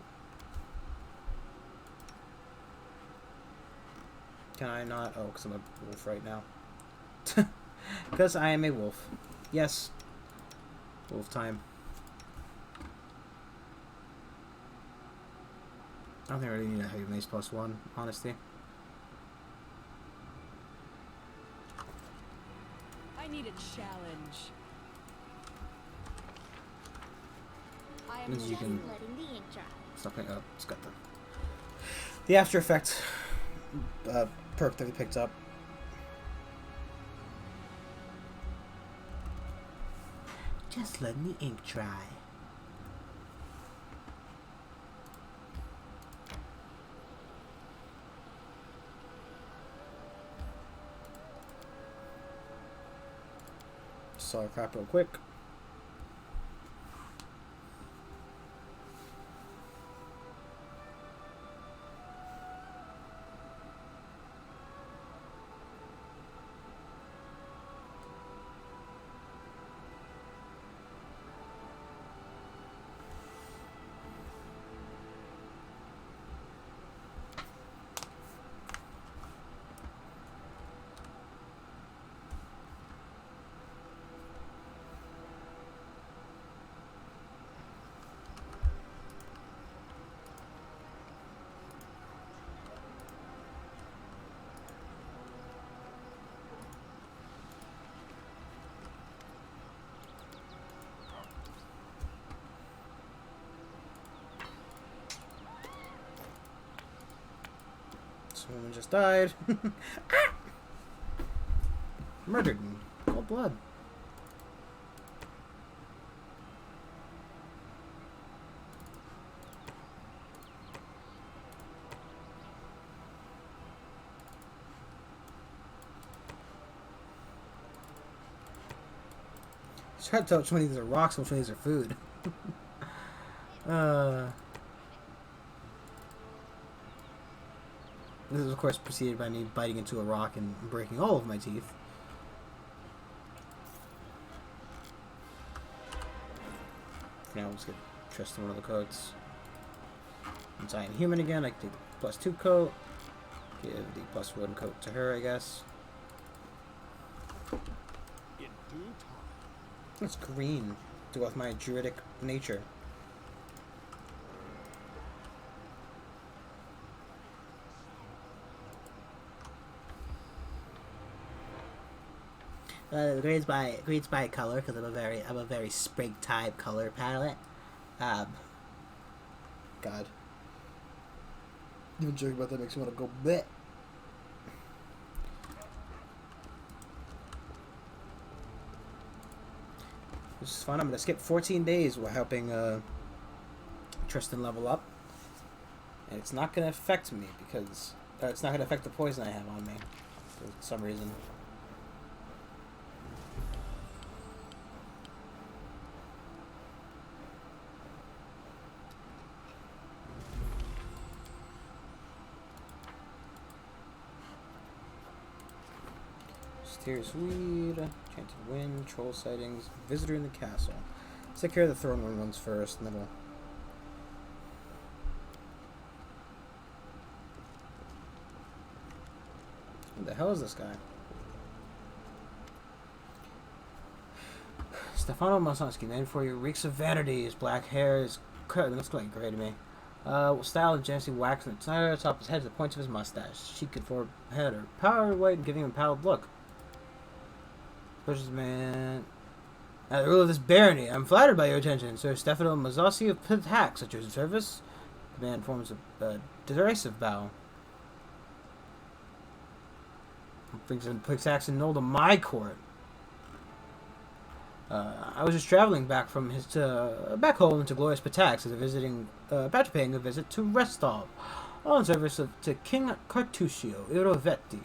Can I not? Oh, because I'm a wolf right now. Because I am a wolf. Yes. Wolf time. I don't think I really need a heavy mace +1, honestly. I need a challenge. I am Means you Just can letting the ink dry. something up. It's got the after effect perk that we picked up. Just letting the ink dry. Saw crap real quick. Someone just died. Ah! Murdered in cold blood. It's hard to tell which one of these are rocks and which one of these are food. This is, of course, preceded by me biting into a rock and breaking all of my teeth. For now, let's get Tristan one of the coats. Since I am human again, I can take the +2 coat. Give the +1 coat to her, I guess. In due time. It's green to go with my druidic nature. Grades by color because I'm a very sprig type color palette. God. Even joking about that makes me want to go bleh. This is fun. I'm gonna skip 14 days while helping Tristan level up, and it's not gonna affect me because it's not gonna affect the poison I have on me for some reason. Mysterious weed, chanted wind, troll sightings, visitor in the castle. Let's take care of the throne room ones first, and then we'll... Who the hell is this guy? Stefano Masonsky, named for your reeks of vanity. His black hair is... That's like gray to me. Style and generously waxed on the top of his head to the points of his mustache. Cheek and forehead are powdered white and giving him a pallid look. Man, at the rule of this barony, I'm flattered by your attention, Sir Stefano Mazzossi of Pitax, at your service. The man forms a derisive bow. Brings in Pitax and Knoll to my court. I was just traveling back from back home to glorious Pitax as a visiting, about to paying a visit to Restov, all in service to King Cartuccio Irovetti.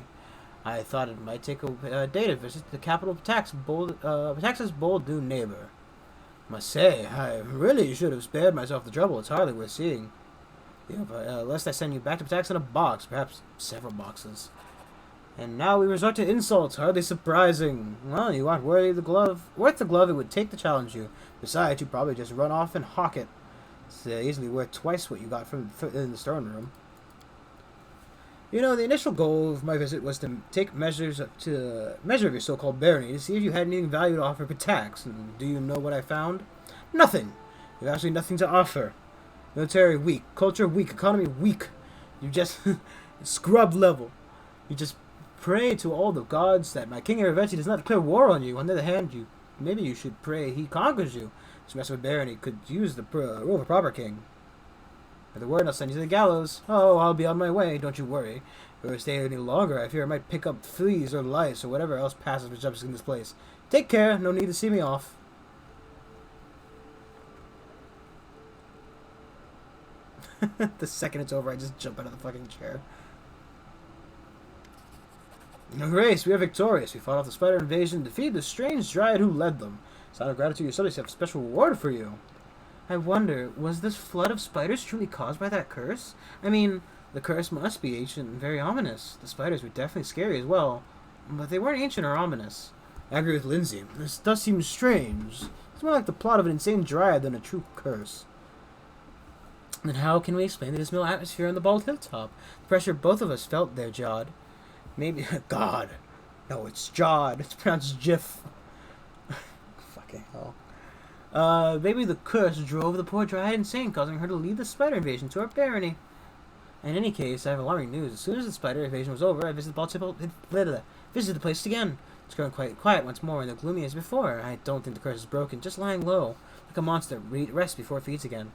I thought it might take a day to visit the capital of Tax's bold new neighbor. Must say, I really should have spared myself the trouble. It's hardly worth seeing. Lest I send you back to Tax in a box, perhaps several boxes. And now we resort to insults, hardly surprising. Well, you aren't worth the glove it would take to challenge you. Besides, you probably just run off and hawk it. It's easily worth twice what you got from in the throne room. You know, the initial goal of my visit was to take measure of your so-called barony to see if you had anything value to offer for tax. And do you know what I found? Nothing. You have absolutely nothing to offer. Military weak, culture weak, economy weak. You just scrub level. You just pray to all the gods that my king eventually does not declare war on you. On the other hand, maybe you should pray he conquers you. This mess with barony could use the rule of a proper king. With the word, I'll send you to the gallows. Oh, I'll be on my way, don't you worry. If I stay any longer, I fear I might pick up fleas or lice or whatever else passes for jumps in this place. Take care, no need to see me off. The second it's over, I just jump out of the fucking chair. No race, we are victorious. We fought off the spider invasion and defeated the strange dryad who led them. Sign of gratitude, your subjects have a special reward for you. I wonder, was this flood of spiders truly caused by that curse? I mean, the curse must be ancient and very ominous. The spiders were definitely scary as well, but they weren't ancient or ominous. I agree with Lindsay. This does seem strange. It's more like the plot of an insane dryad than a true curse. Then how can we explain the dismal atmosphere on the bald hilltop? The pressure both of us felt there, Jod. Maybe... God. No, it's Jod. It's pronounced Jiff. Fucking hell. Maybe the curse drove the poor dryad insane, causing her to lead the spider invasion to our barony. In any case, I have alarming news. As soon as the spider invasion was over, I visited the place again. It's growing quite quiet once more and the gloomy as before. I don't think the curse is broken, just lying low, like a monster. Rest before it feeds again.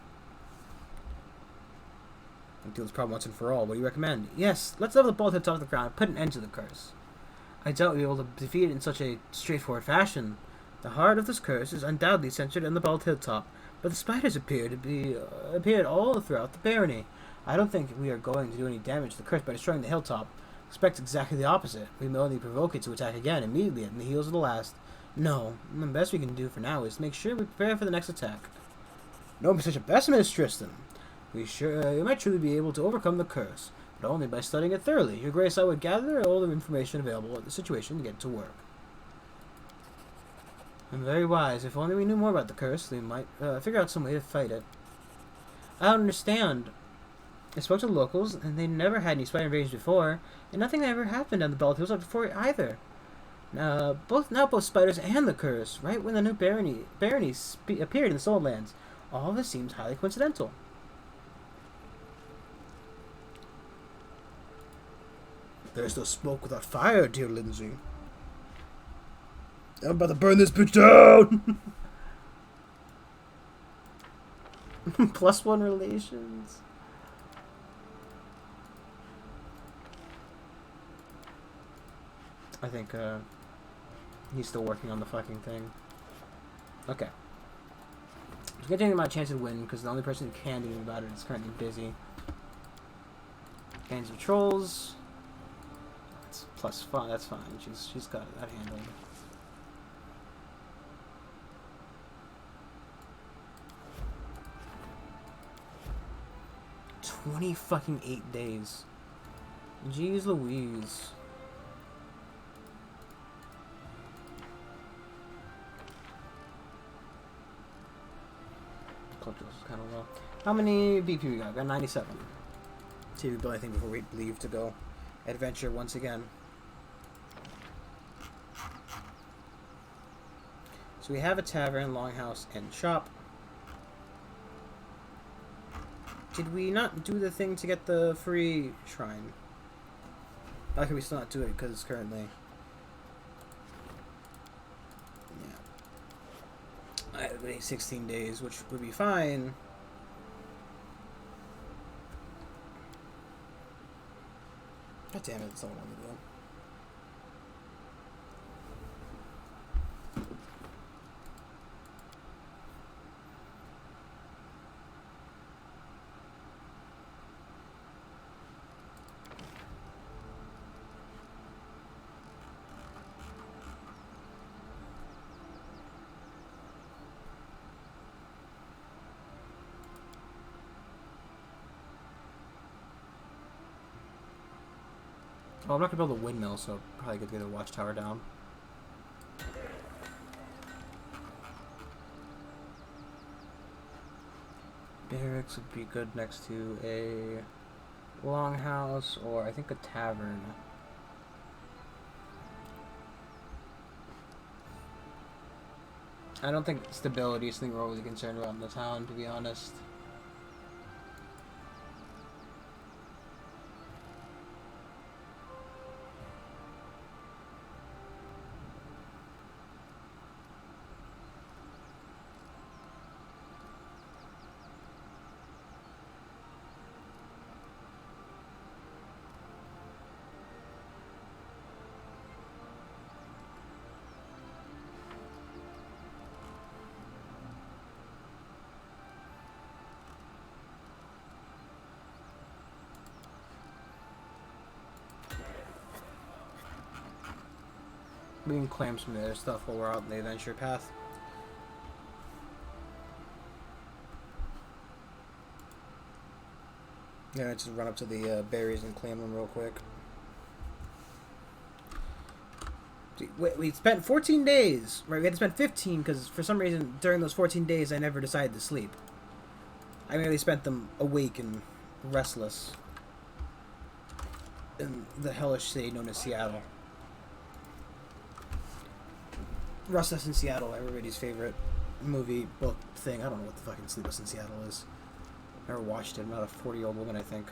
And deal this problem once and for all. What do you recommend? Yes, let's level the bald head top of the ground and put an end to the curse. I doubt we'll be able to defeat it in such a straightforward fashion. The heart of this curse is undoubtedly centered in the bald hilltop, but the spiders appeared all throughout the barony. I don't think we are going to do any damage to the curse by destroying the hilltop. Expect exactly the opposite. We may only provoke it to attack again immediately on the heels of the last. No, the best we can do for now is to make sure we prepare for the next attack. Don't be such a pessimist, Tristan. We might truly be able to overcome the curse, but only by studying it thoroughly. Your Grace, I would gather all the information available at the situation and get to work. I'm very wise. If only we knew more about the curse, we might figure out some way to fight it. I don't understand. I spoke to the locals, and they never had any spider invasions before, and nothing ever happened on the Bald Hills before either. Both spiders and the curse, right when the new barony appeared in the Soul Lands. All of this seems highly coincidental. There's no smoke without fire, dear Lindsay. I'm about to burn this bitch down! +1 relations. I think, he's still working on the fucking thing. Okay. I'm just gonna take my chance to win, because the only person who can do anything about it is currently busy. Gangs of Trolls. It's +5, that's fine. She's got that handled. $28 days. Jeez Louise. Culturals is kind of low. How many BP we got? Got 97. See if we build anything before we leave to go adventure once again. So we have a tavern, longhouse, and shop. Did we not do the thing to get the free shrine? How can we still not do it because it's currently... Yeah. I have 16 days, which would be fine. God damn it, it's all I want to do. Oh, I'm not gonna build a windmill, so probably good to get a watchtower down. Barracks would be good next to a longhouse, or I think a tavern. I don't think stability is something we're really concerned about in the town, to be honest. We can claim some of the other stuff while we're out in the adventure path. Yeah, just run up to the berries and claim them real quick. We spent 14 days, right? We had to spend 15 because for some reason during those 14 days I never decided to sleep. I merely spent them awake and restless in the hellish city known as Seattle. Restless in Seattle, everybody's favorite movie, book, thing. I don't know what the fucking Sleepless in Seattle is. Never watched it. I'm not a 40-year-old woman, I think.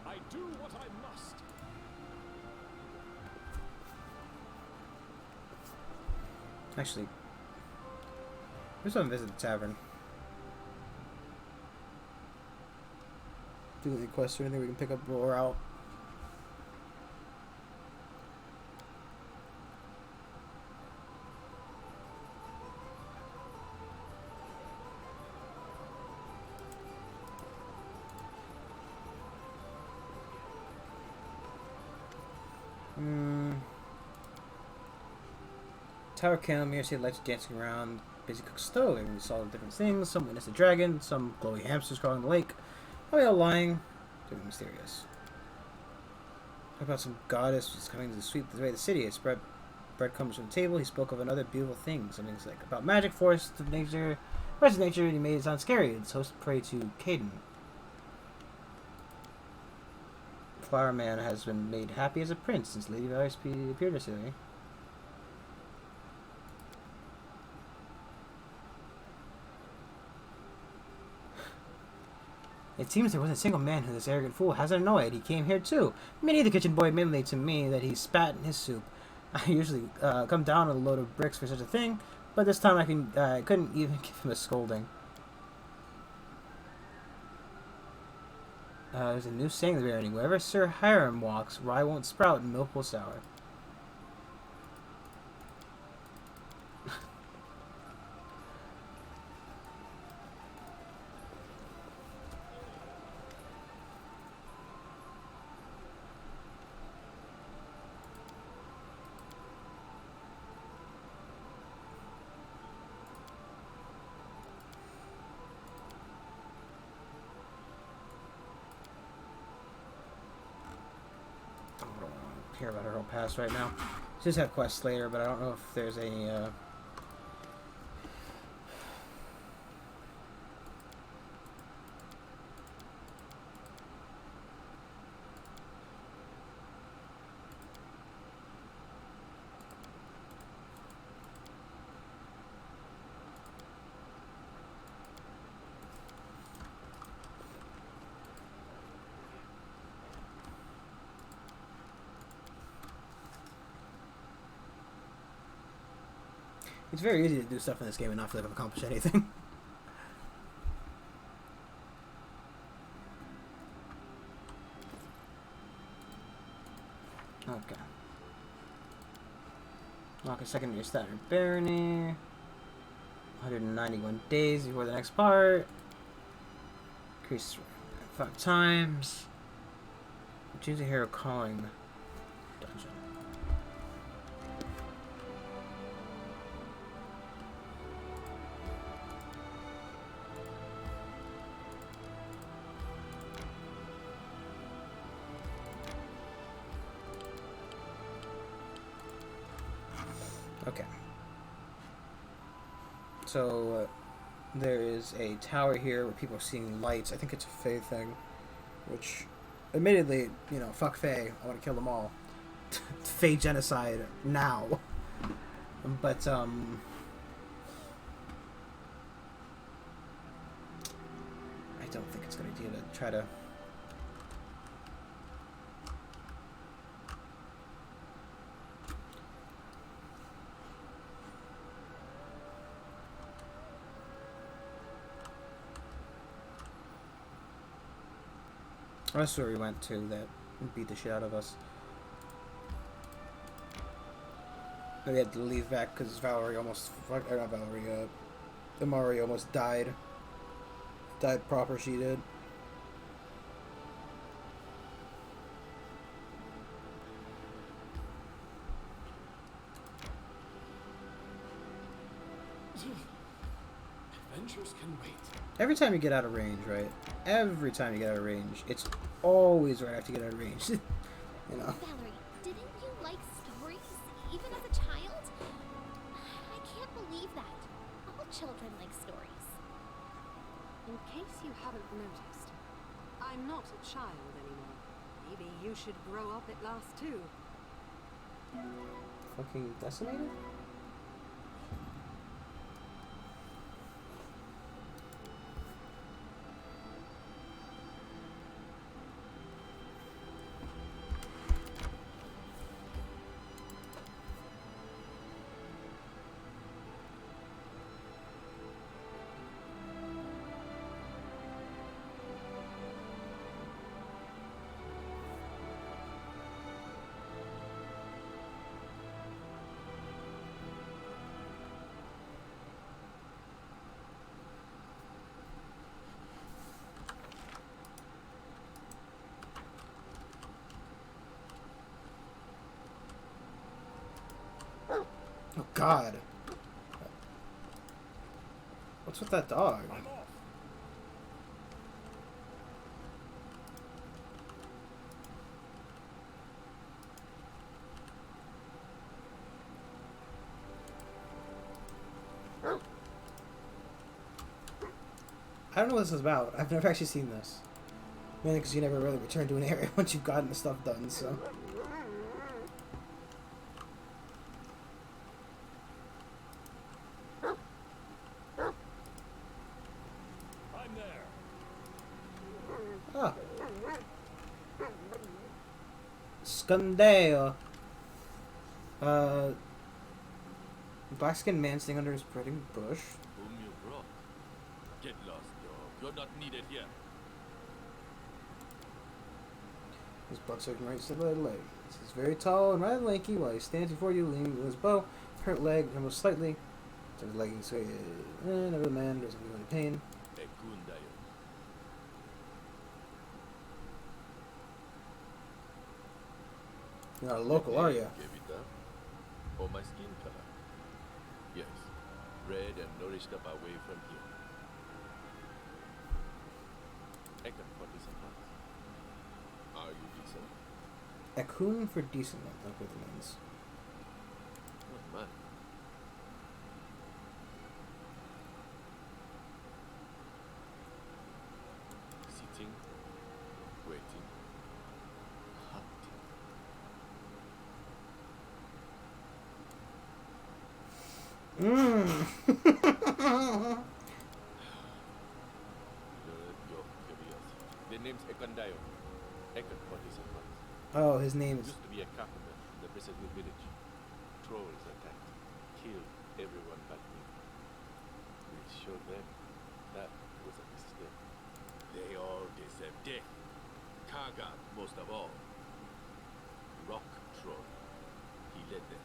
I do what I must. Actually, let's go and visit the tavern. Do any quests or anything we can pick up while we're out? Tower came here, see lights dancing around, busy cook stove, and we saw different things. Some witnessed a dragon, some glowing hamsters crawling in the lake. Probably all lying. Something mysterious. Talk about some goddess who's coming to sweep the way the city. He spread breadcrumbs from the table. He spoke of another beautiful thing. Something's like about magic, force of nature, force of nature, and he made it sound scary. It's host pray to Caden. Flower Man has been made happy as a prince since Lady Valerie appeared yesterday. It seems there wasn't a single man who this arrogant fool hasn't annoyed. He came here too. Minnie, the kitchen boy, admitted to me that he spat in his soup. I usually come down with a load of bricks for such a thing, but this time I couldn't even give him a scolding. There's a new saying in the rarity. Wherever Sir Hiram walks, rye won't sprout and milk will sour. Care about her whole past right now. She does have quests later, but I don't know if there's any It's very easy to do stuff in this game and not feel like I've accomplished anything. Okay. Lock a secondary standard barony. 191 days before the next part. Increase 5 times. Choose a hero calling. So there is a tower here where people are seeing lights. I think it's a Fae thing, which, admittedly, you know, fuck Fae. I want to kill them all. Fae genocide now. But I don't think it's a good idea to try to. That's where we went to that beat the shit out of us. We had to leave back because Valerie almost, not Valerie, Amari almost died. Died proper, she did. Adventures can wait. Every time you get out of range, right? Every time you get out of range, it's always right after you get out of range. You know. Valerie, didn't you like stories, even as a child? I can't believe that. All children like stories. In case you haven't noticed, I'm not a child anymore. Maybe you should grow up at last too. Fucking decimated? Oh God. What's with that dog? I'm off. I don't know what this is about. I've never actually seen this. Mainly because you never really return to an area once you've gotten the stuff done, so. I'm there. Ah. Scandale. Black-skinned man sitting under his spreading bush. Whom you brought? Get lost, dog. You're not needed here. His butt open right side of the leg. He's very tall and rather lanky while he stands before you leaning with his bow. Hurt leg almost slightly. So his leggings sway. Never the man doesn't feel any pain. Ekundayo. You're not a local, are you? Gave it up. Or my skin color? Yes. Red and nourished up away from here. Ekon for decent ones. Are you decent? Akun for decent one, like what it means. Oh man. Sitting, waiting, hunting. Your curiosity. The name's Ekondayo. Ekon for decent ones. Oh, his name is. Used to be a carpenter in the Bristleville village. Trolls attacked, killed everyone but me. We showed them that was a mistake. They all deserve death. Karga, most of all. Rock troll. He led them.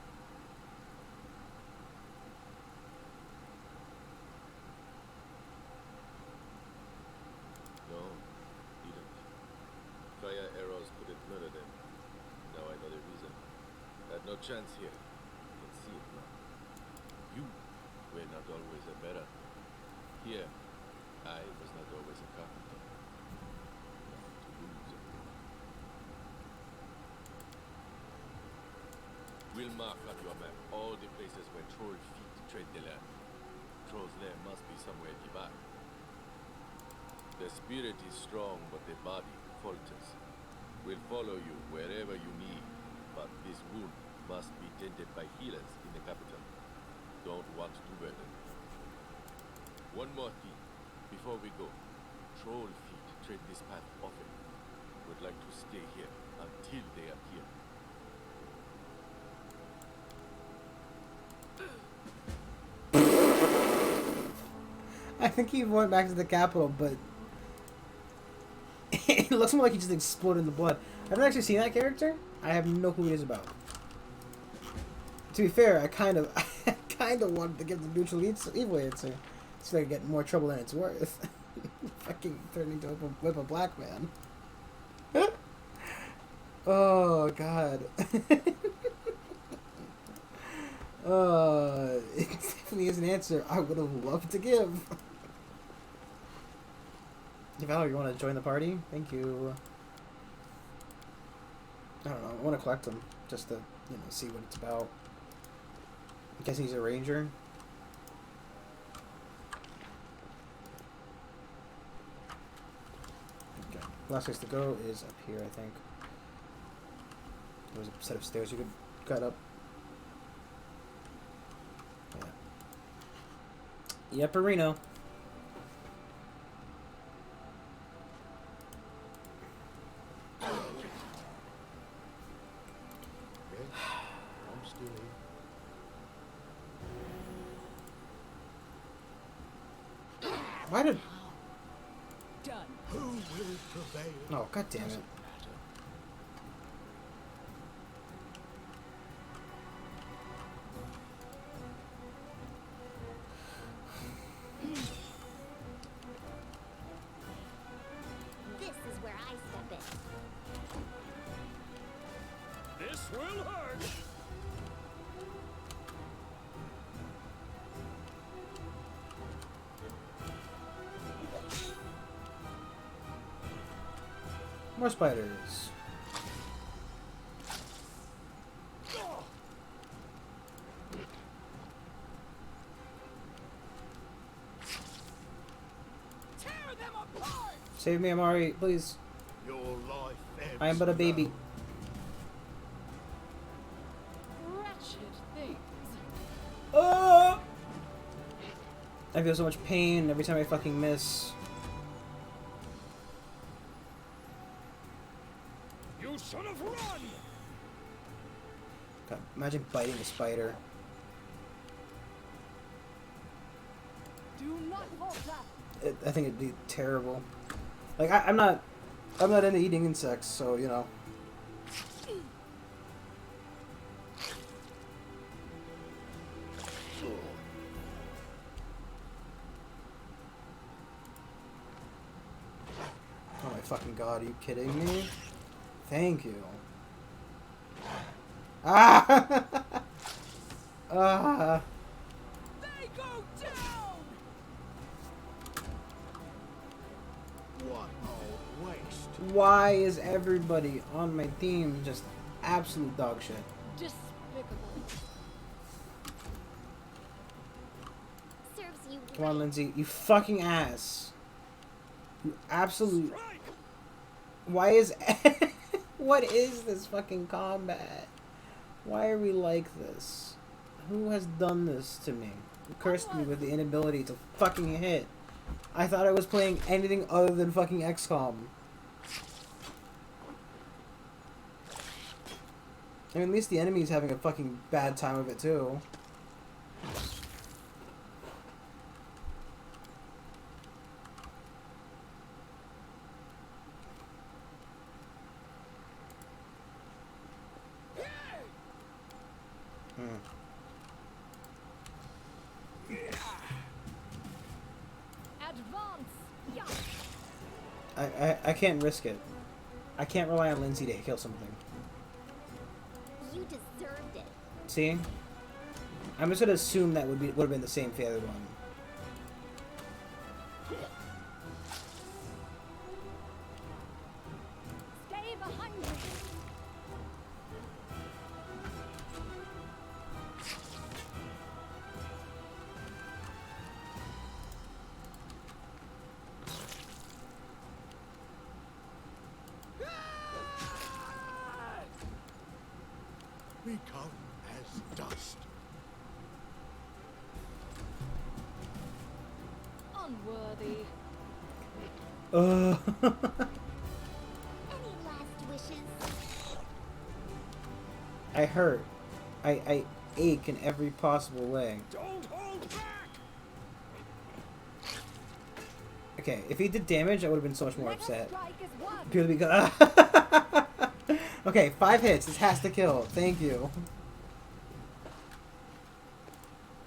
No, didn't. Fire arrows couldn't murder them. Now I know the reason. Had no chance here. Can see it now. You were not always a better. Here, I was not always a carpenter. To lose. We'll mark on your map all the places where troll feet tread the land. Trolls somewhere nearby. The spirit is strong, but the body falters. We'll follow you wherever you need, but this wound must be tended by healers in the capital. Don't want to burden. One more thing, before we go. Troll feet tread this path often. Would like to stay here until they appear. I think he went back to the capital, but it looks more like he just exploded in the blood. I haven't actually seen that character. I have no clue what it is about. To be fair, I kind of wanted to give the neutral evil answer, so I get more trouble than it's worth. Fucking turning into a whip a black man. Oh god. It definitely is an answer I would have loved to give. Hey, Valerie, you want to join the party? Thank you. I don't know. I want to collect them just to, see what it's about. I guess he's a ranger. Okay. Last place to go is up here, I think. There's a set of stairs you could cut up. Yeah. Yep, Reno. I'm still here. Why did... Done. Who will prevail? Oh, god damn it. Doesn't matter. This is where I step in. This will hurt. More spiders. Tear them apart! Save me, Amari, please. Your life ebbs I am but a baby. Wretched things. Oh! I feel so much pain every time I fucking miss. You should have run. God, imagine biting a spider. Do not falter. I think it'd be terrible. Like I'm not into eating insects, so Oh my fucking god, are you kidding me? Thank you. Ah! Ah! They go down! What a waste. Why is everybody on my team just absolute dog shit? Despicable. Serves you Come on, right. Lindsay, you fucking ass. You absolute... Strike. Why is... What is this fucking combat? Why are we like this? Who has done this to me? Who cursed me with the inability to fucking hit? I thought I was playing anything other than fucking XCOM. I mean, at least the enemy's having a fucking bad time of it, too. Advance! I can't risk it. I can't rely on Lindsay to kill something. You deserved it. See? I'm just gonna assume that would have been the same for the other one. Stay behind me! become as dust. Unworthy. Any last wishes? I hurt. I ache in every possible way. Don't hold back! Okay, if he did damage, I would have been so much more Let us upset. strike as one. Purely because. Okay, 5 hits. This has to kill. Thank you.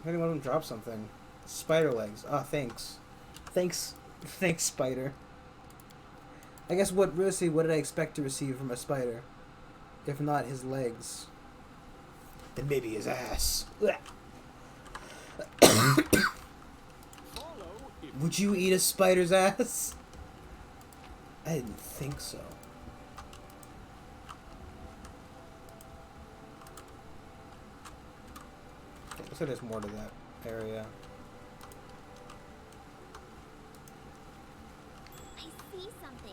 I think one of them dropped something. Spider legs. Ah, thanks. Thanks, spider. I guess what did I expect to receive from a spider? If not his legs, then maybe his ass. Follow if Would you eat a spider's ass? I didn't think so. Okay, looks like there's more to that area. I see something.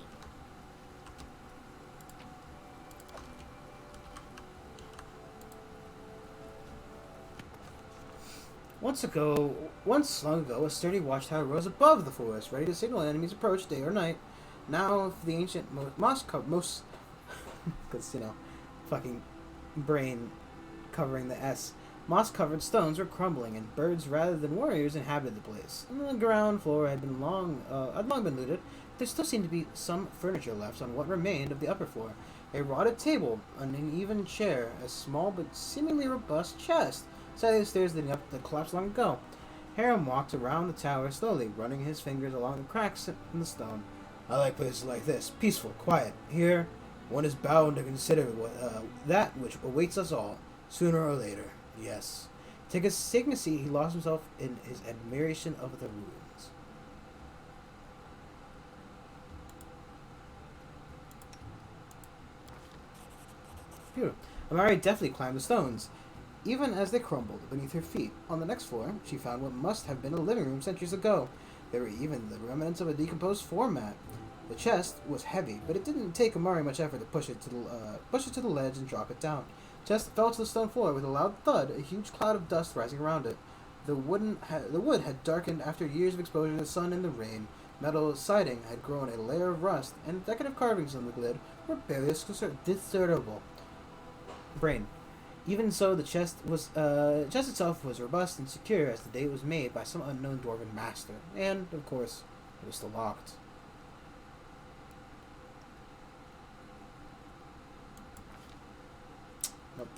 Once long ago, a sturdy watchtower rose above the forest, ready to signal enemies' approach day or night. Now, if the ancient because fucking brain covering the S, moss-covered stones were crumbling, and birds rather than warriors inhabited the place. And the ground floor had long been looted. There still seemed to be some furniture left on what remained of the upper floor: a rotted table, an uneven chair, a small but seemingly robust chest. Side of the stairs leading up to the collapse long ago. Harem walked around the tower slowly, running his fingers along the cracks in the stone. I like places like this, peaceful, quiet. Here, one is bound to consider that which awaits us all, sooner or later. Yes. Taking a seat, he lost himself in his admiration of the ruins. Phew. Amari deftly climbed the stones, even as they crumbled beneath her feet. On the next floor, she found what must have been a living room centuries ago. There were even the remnants of a decomposed floor mat. The chest was heavy, but it didn't take Amari much effort to push it to the ledge and drop it down. The chest fell to the stone floor with a loud thud, a huge cloud of dust rising around it. The wood had darkened after years of exposure to the sun and the rain. Metal siding had grown a layer of rust, and decorative carvings on the lid were barely discernible. Brain. Even so, the chest itself was robust and secure as the day it was made by some unknown dwarven master. And, of course, it was still locked. Nope.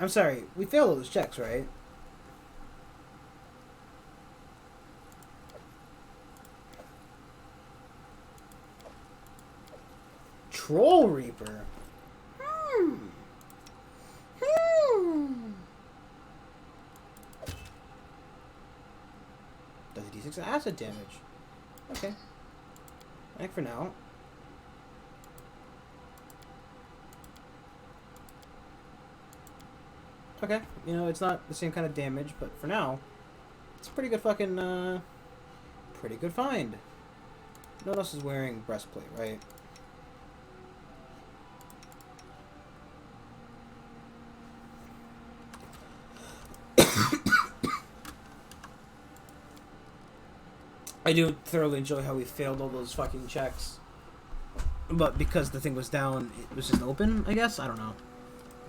I'm sorry, we failed those checks, right? Troll Reaper. Does a d6 acid damage. Okay. I think for now. Okay, you know, it's not the same kind of damage, but for now, it's a pretty good fucking, pretty good find. No one else is wearing breastplate, right? I do thoroughly enjoy how we failed all those fucking checks. But because the thing was down, it was just open, I guess? I don't know.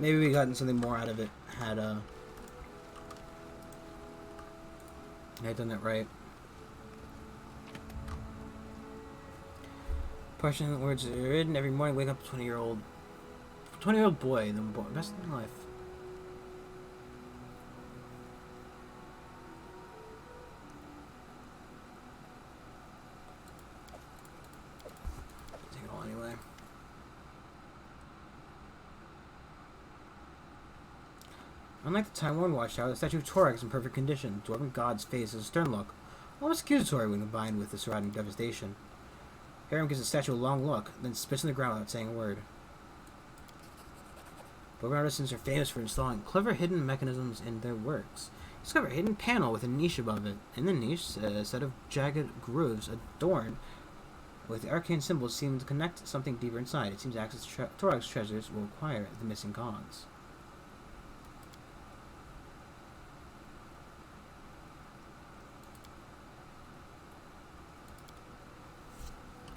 Maybe we gotten something more out of it had done that right. Parsing the words are written every morning. Wake up, 20-year-old boy, the best in life. Take it all anyway. Unlike the time-worn watchtower, the statue of Torag is in perfect condition. The dwarven god's face has a stern look, almost accusatory when combined with the surrounding devastation. Harem gives the statue a long look, then spits on the ground without saying a word. Program artisans are famous for installing clever hidden mechanisms in their works. Discover a hidden panel with a niche above it. In the niche, a set of jagged grooves adorned with arcane symbols seem to connect something deeper inside. It seems access to Torag's treasures will require the missing cogs.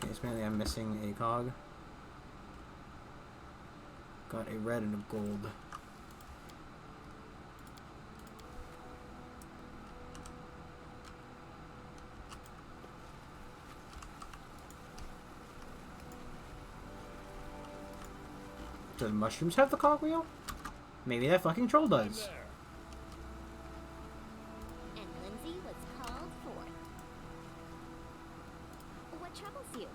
Okay, so apparently I'm missing a cog. Got a red and a gold. Do the mushrooms have the cogwheel? Maybe that fucking troll does. And Lindsay was called forth. What troubles you?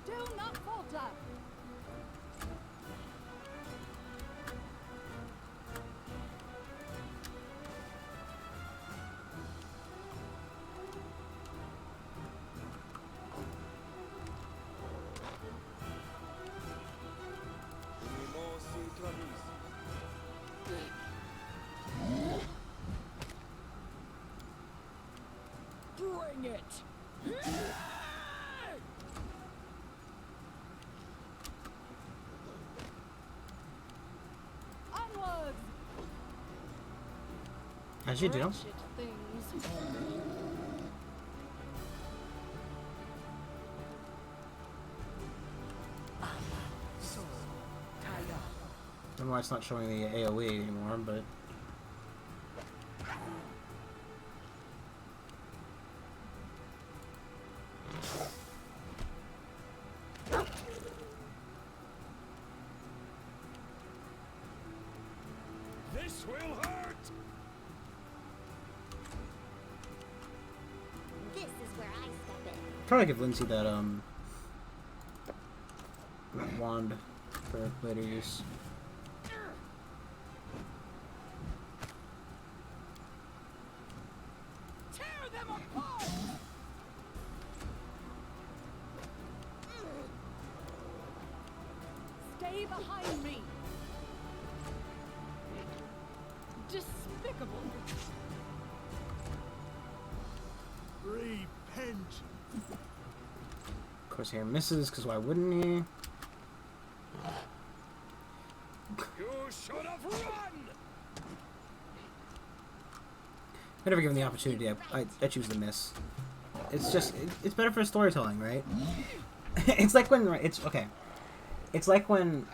Do not falter. Bring it. Onwards. As you do. Wretched things. I don't know why it's not showing the AoE anymore, but... This will hurt! This is where I step in. Probably give Lindsay that, that wand for later use. Tear them apart. Stay behind me. Despicable. Repent! Of course, here misses, because why wouldn't he? You should have run! Whenever given the opportunity, I choose the miss. It's just, it's better for storytelling, right? It's like when, it's, okay. It's like when,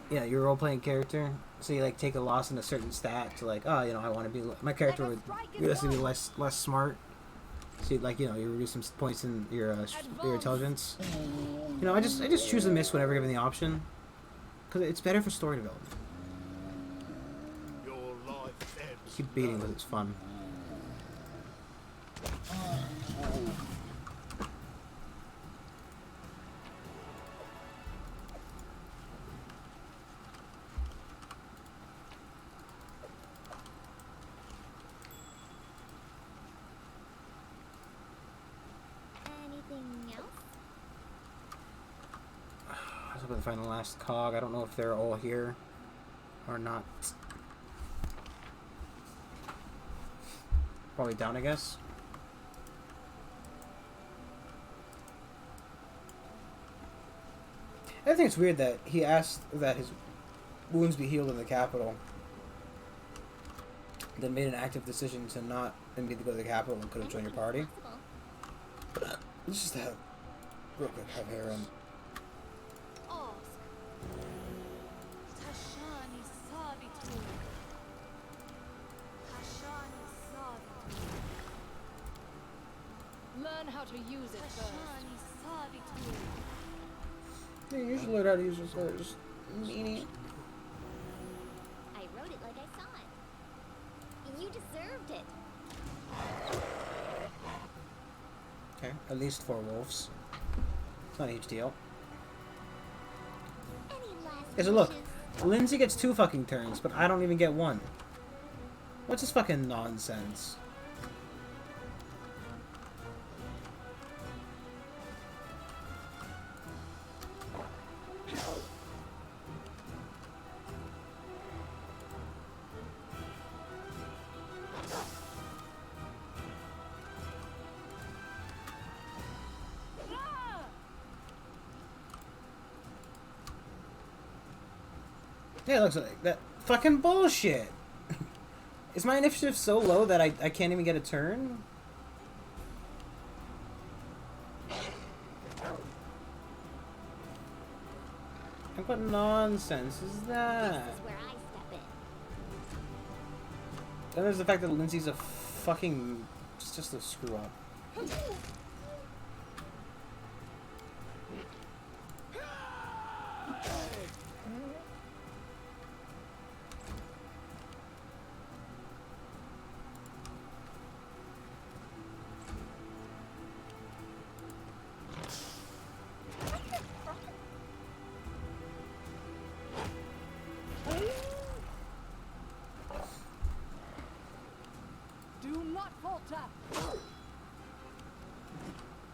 yeah, you're a role-playing character, so you, like, take a loss in a certain stat to, like, oh, you know, I want to be, my character would realistically be less smart. So, like, you know, you reduce some points in your intelligence. You know, I just choose the miss whenever given the option, because it's better for story development. Your life ebbs. Keep beating because it's fun. Anything else? I was hoping to find the last cog. I don't know if they're all here or not. Probably down, I guess. I think it's weird that he asked that his wounds be healed in the capital, then made an active decision to not immediately go to the capital and could have joined your party. Let's just have real quick have Aaron. Learn how to use it first. Yeah, you should learn how to use this first. Meanie. I wrote it like I saw it. You deserved it. Okay, at least 4 wolves. It's not a huge deal. Any last Is it look? wishes? Lindsay gets 2 fucking turns, but I don't even get 1. What's this fucking nonsense? Yeah, it looks like that fucking bullshit. Is my initiative so low that I can't even get a turn? Like, what nonsense is that? This is where I step in. Then there's the fact that Lindsay's a fucking... It's just a screw up. Do not falter.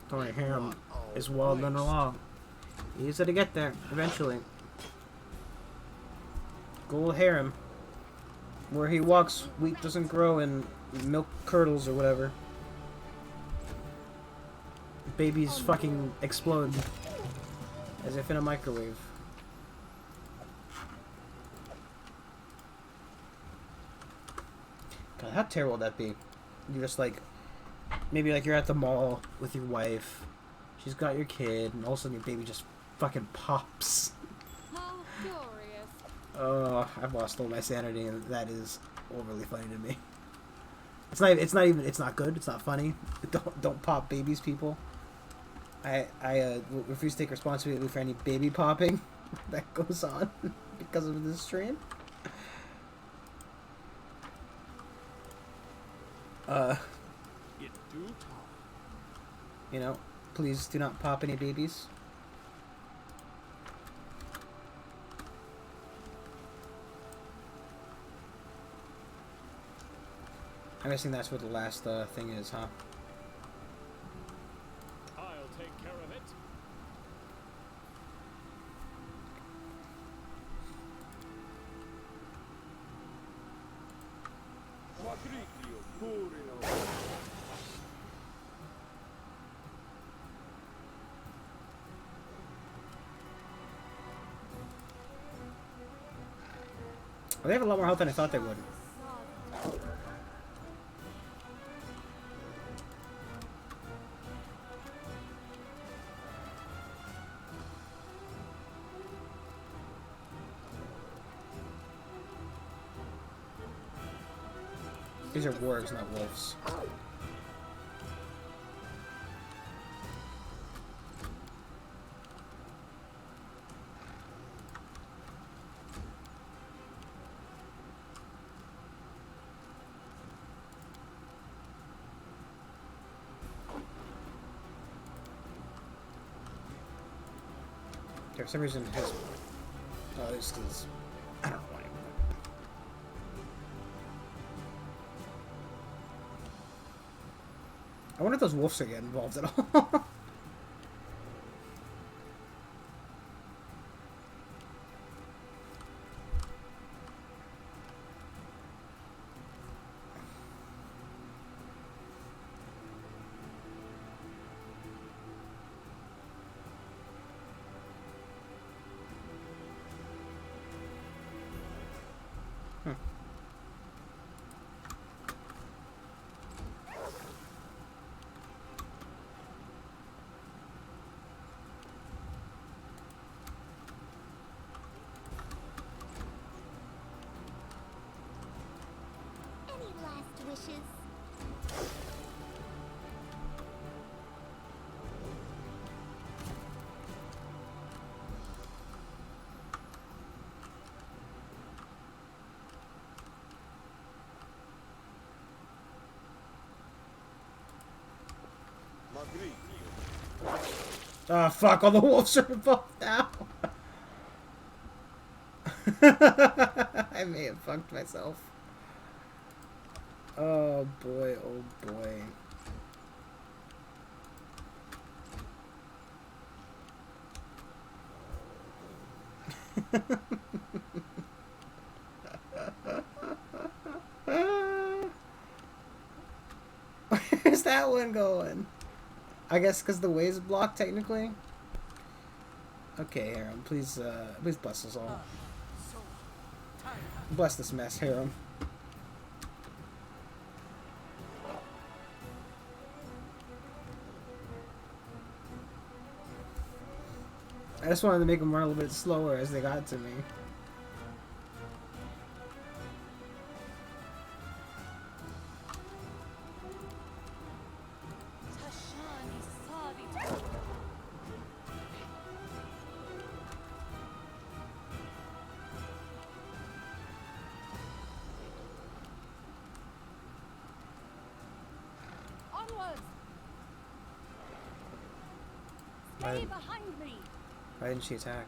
Don't worry, Harem is well done along. Easy to get there, eventually. Gold Harem. Where he walks, wheat doesn't grow and milk curdles or whatever. Babies fucking explode. As if in a microwave. God, how terrible would that be? You're just like, maybe like you're at the mall with your wife. She's got your kid, and all of a sudden your baby just fucking pops. How curious. Oh, I've lost all my sanity, and that is overly funny to me. It's not even. It's not good. It's not funny. Don't pop babies, people. I refuse to take responsibility for any baby popping that goes on because of this stream. It do talk. You know, please do not pop any babies. I'm guessing that's what the last thing is, huh? I'll take care of it. Well, they have a lot more health than I thought they would. These are wargs, not wolves. For some reason, his... Oh, it's because... I don't know why. I wonder if those wolves are getting involved at all. Any last wishes? Ah, fuck, all the wolves are involved now. I may have fucked myself. Oh boy, oh boy. Where's that one going? I guess because the way is blocked, technically. Okay, Harem, please bless us all. Bless this mess, Harem. I just wanted to make them run a little bit slower as they got to me. Onwards! Why, Stay behind me! why didn't she attack?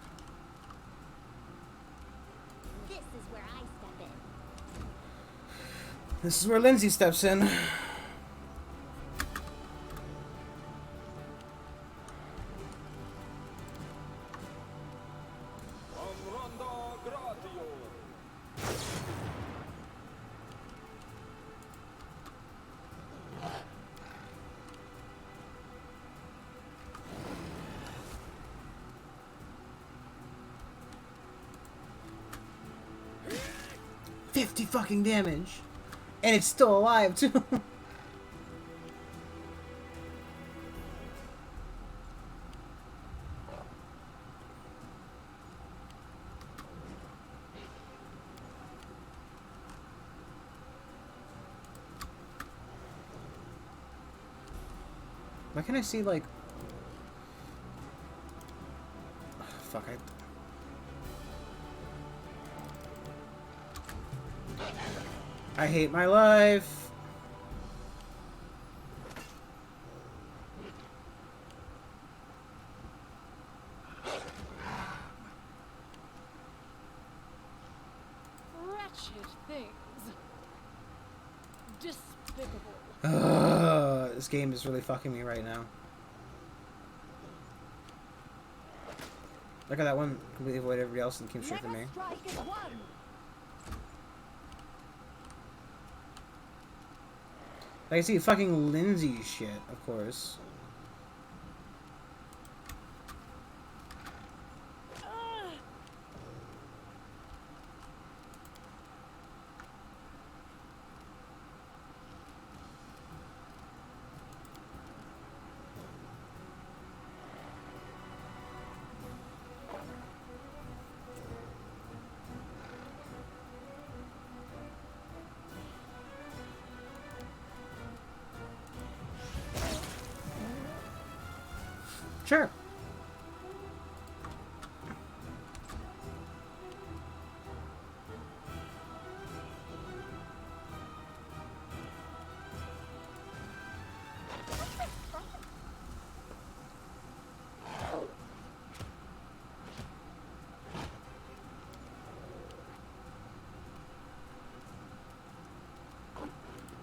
This is where I step in. This is where Lindsay steps in. Fucking damage, and it's still alive too. Why can't I see like? Oh, fuck! I hate my life. Wretched things. Despicable. This game is really fucking me right now. Look at that one. Completely avoid everybody else and came straight for me. Never strike is one. I see fucking Lindsay's shit, of course. Sure.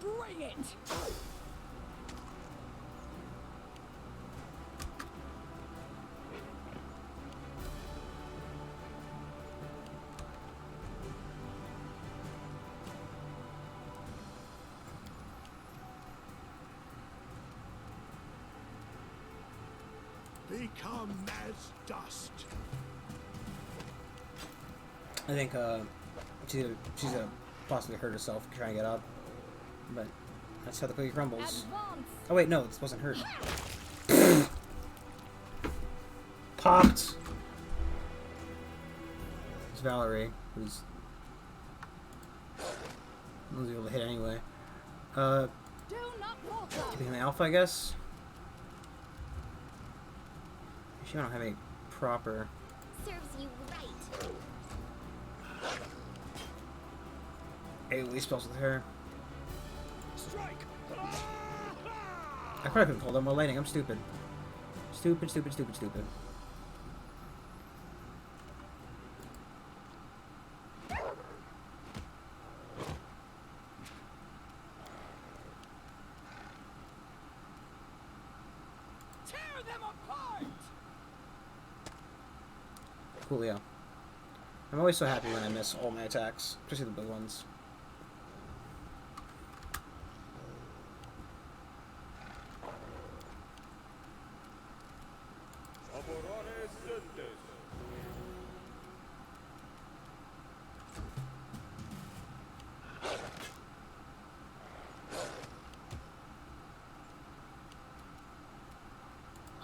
Bring it! Become as dust. I think she's gonna possibly hurt herself trying to get up, but that's how the cookie crumbles. Advance! Oh wait, no, this wasn't her. Popped. It's Valerie, who's was able to hit anyway. Do not falter! Keeping the alpha, I guess. She don't have any proper. Serves you right. AoE spells with her. Strike. I probably could have called them while lighting. I'm stupid. Stupid, stupid, stupid, stupid. Coolio. I'm always so happy when I miss all my attacks, especially the big ones.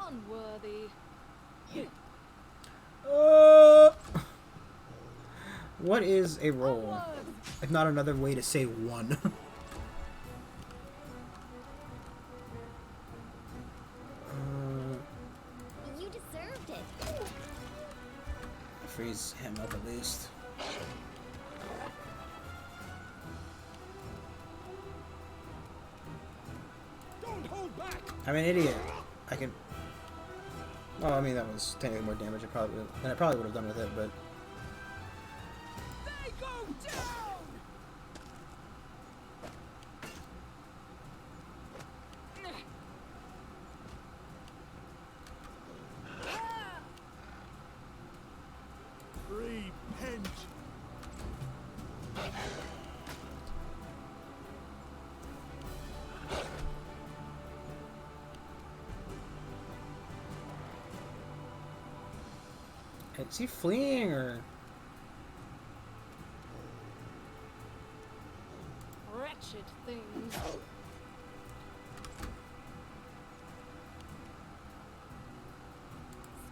Unworthy. What is a roll? If not another way to say one. You deserved it. Freeze him up at least. Don't hold back. I'm an idiot. I can. Well, I mean that was technically more damage. I probably would have done with it, but. They go down. Repent. Is he fleeing or? Wretched things.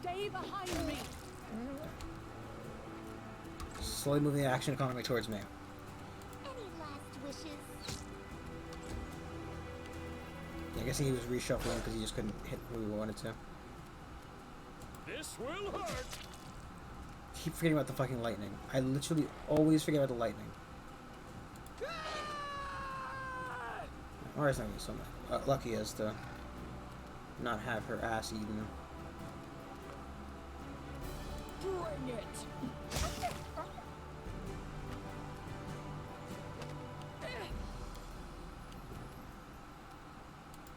Stay behind me. Slowly moving the action economy towards me. Any last wishes? Yeah, I guess he was reshuffling because he just couldn't hit who he wanted to. This will hurt. Keep forgetting about the fucking lightning. I literally always forget about the lightning. Mari's not gonna be so lucky as to not have her ass eaten. Bring it.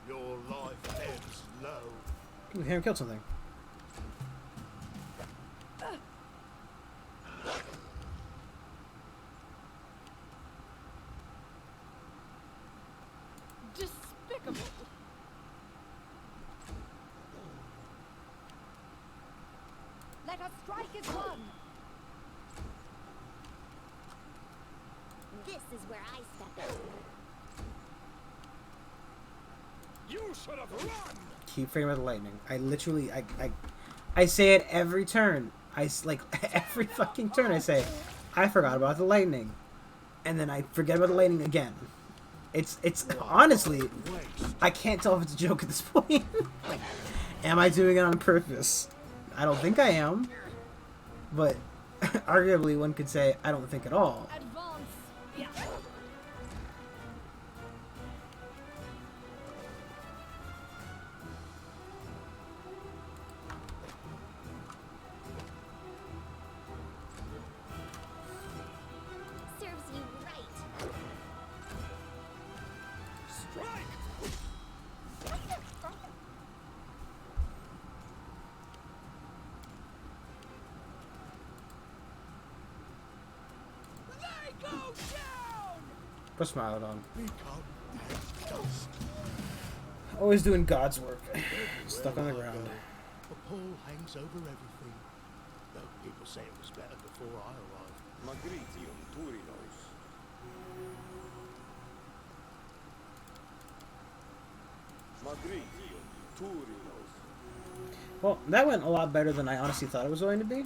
Your life ebbs low. Ooh, Harry killed something. Despicable. Let us strike as one. This is where I step in. You should have run. Keep forgetting about the lightning. I literally, I say it every turn. Like, every fucking turn I say, I forgot about the lightning. And then I forget about the lightning again. It's honestly, I can't tell if it's a joke at this point. Like, am I doing it on purpose? I don't think I am. But, arguably, one could say, I don't think at all. Advance. Yeah. Serves you right. Strike. They go down. Put a smile on. Become as dust. Always doing God's work. Stuck on the ground. A pall hangs over everything. Though people say it was better before I arrived. Magritium Turinos. Magritium Turinos. Well, that went a lot better than I honestly thought it was going to be.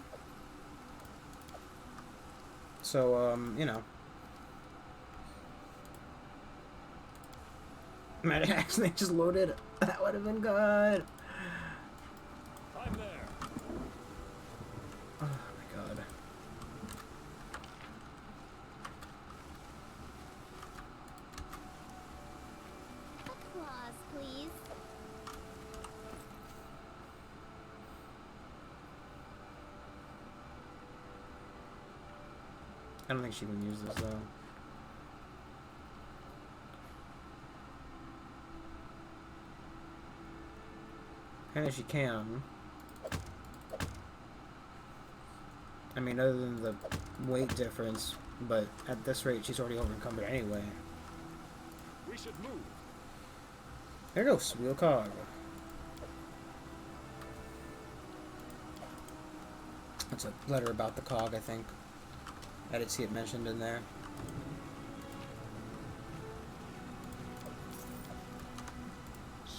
So, you know. Man, actually just loaded. That would have been good. I'm there. Oh my god. Applause, please. I don't think she can use this though. And as she can. I mean, other than the weight difference, but at this rate, she's already over-encumbered anyway. We should move. There goes wheel cog. That's a letter about the cog, I think. I did see it mentioned in there.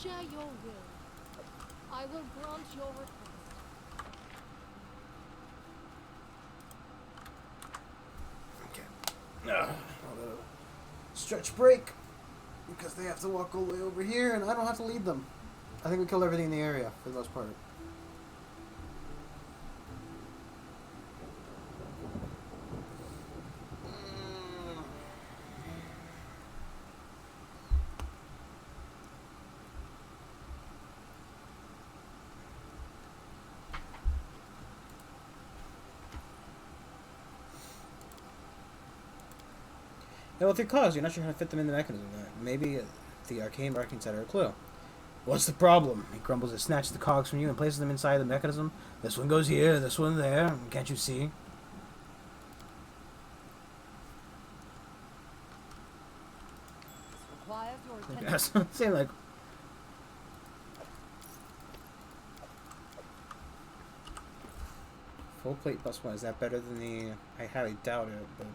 Share your will. I will grant your request. Okay. Stretch break. Because they have to walk all the way over here, and I don't have to lead them. I think we killed everything in the area, for the most part. Yeah, with your cause, you're not sure how to fit them in the mechanism. Maybe the arcane markings had a clue. What's the problem? He grumbles and snatches the cogs from you and places them inside the mechanism. This one goes here, this one there. Can't you see? This requires your attention. Yes. Say like. Full plate +1. Is that better than the? I highly doubt it, but.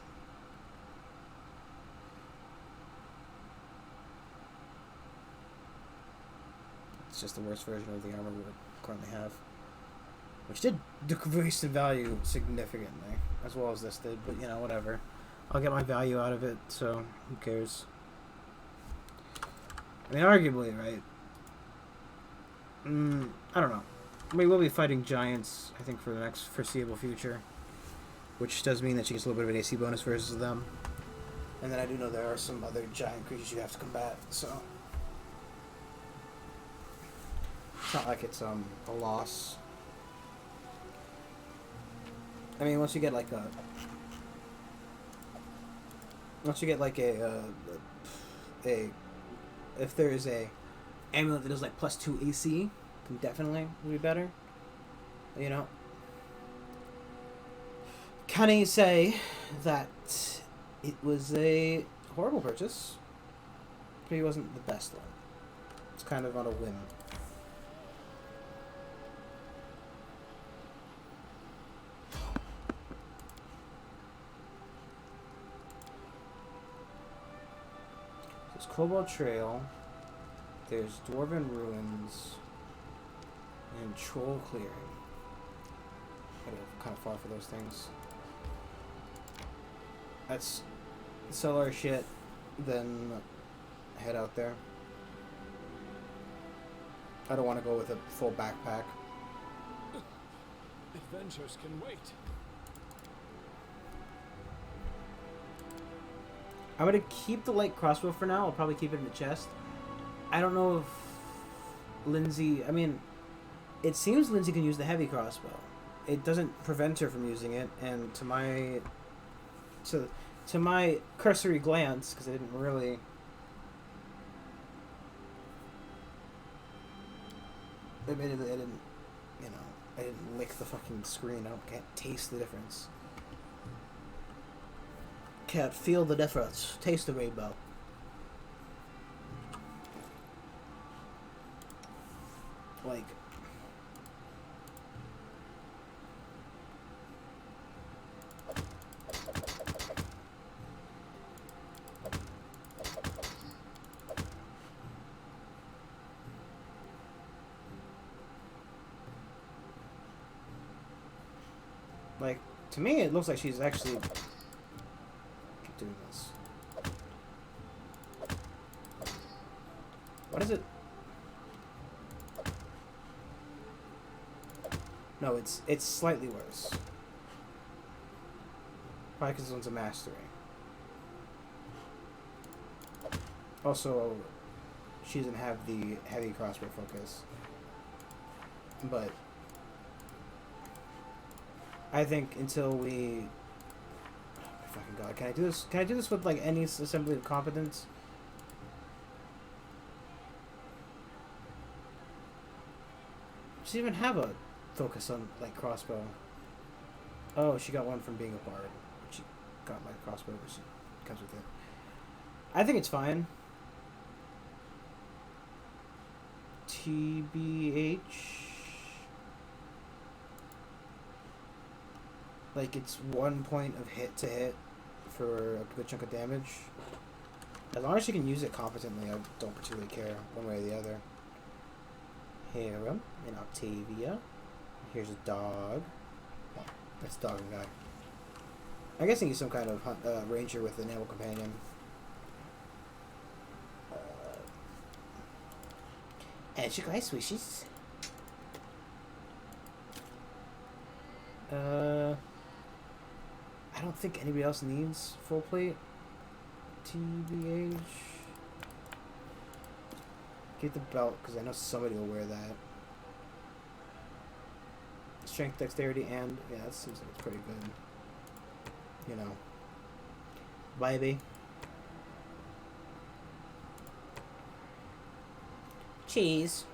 It's just the worst version of the armor we currently have, which did decrease in value significantly, as well as this did. But you know, whatever. I'll get my value out of it, so who cares? I mean, arguably, right? I don't know. We will be fighting giants, I think, for the next foreseeable future, which does mean that she gets a little bit of an AC bonus versus them. And then I do know there are some other giant creatures you have to combat, so it's not like it's a loss. I mean, once you get like a if there is a amulet that does like +2 AC, then definitely would be better. You know, can I say that it was a horrible purchase, but it wasn't the best one. It's kind of on a whim. There's Cobalt Trail, there's Dwarven Ruins, and Troll Clearing. Gotta go kind of far for those things. Let's sell our shit, then head out there. I don't want to go with a full backpack. Adventures can wait. I'm going to keep the light crossbow for now. I'll probably keep it in the chest. I don't know if Lindsay... I mean, it seems Lindsay can use the heavy crossbow. It doesn't prevent her from using it, and to my... To my cursory glance, because I didn't really... Admittedly, I didn't, I didn't lick the fucking screen. Can't taste the difference. Can't feel the difference. Taste the rainbow. Like... Like, to me, it looks like she's actually doing this. What is it? No, it's slightly worse. Probably because this one's a mastery. Also, she doesn't have the heavy crossbow focus. But I think until we... Oh my fucking god. Can I do this? Can I do this with, like, any assembly of competence? Does she even have a focus on like crossbow? Oh, she got one from being a bard. She got my crossbow, but she comes with it. I think it's fine. TBH. Like, it's 1 point of hit to hit for a good chunk of damage. As long as she can use it competently, I don't particularly care one way or the other. Harem and Octavia. Here's a dog. Oh, that's a dog and guy. I'm guessing he's some kind of ranger with an animal companion. And she guys wishes. I don't think anybody else needs full plate. TBH. Get the belt because I know somebody will wear that. Strength, dexterity, and yeah, that seems like it's pretty good. You know, baby. Cheese.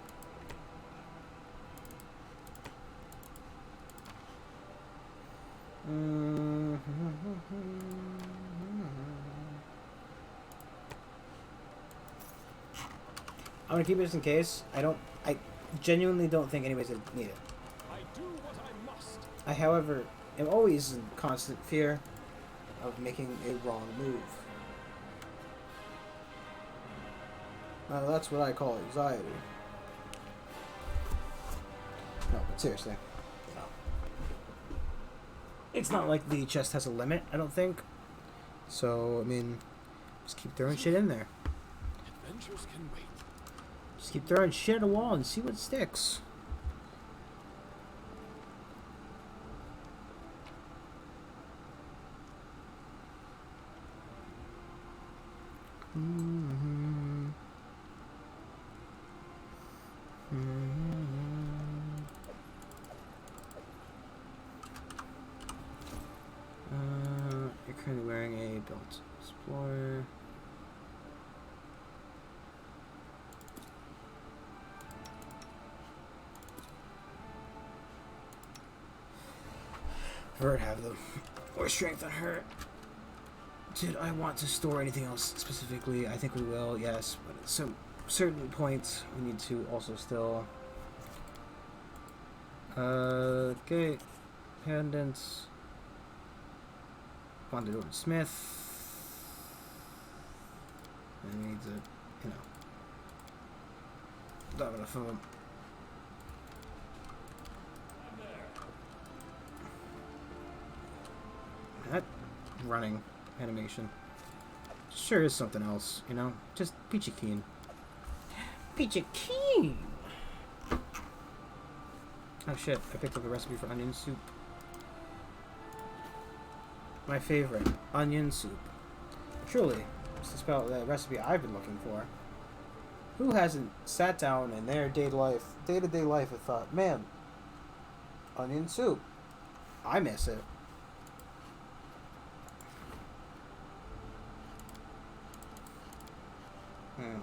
I'm gonna keep it just in case. I genuinely don't think anybody's gonna need it. I do what I must. I, however, am always in constant fear of making a wrong move. Now that's what I call anxiety. No, but seriously, you know, it's not like the chest has a limit, I don't think. So, I mean, just keep throwing shit in there. Adventures can wait. Just keep throwing shit at a wall and see what sticks. You're currently wearing a belt. Explorer. Vert have them. Or strength on her. Did I want to store anything else specifically? I think we will, yes. But at some certain points, we need to also still. Okay. Pendants. Bonded over Smith. And we need to, you know. Not enough of them. That running animation sure is something else, you know? Just peachy keen. Peachy keen! Oh shit, I picked up a recipe for onion soup. My favorite, onion soup. Truly, it's the spell, the recipe I've been looking for. Who hasn't sat down in their day-to-day life and thought, man, onion soup, I miss it. Hmm.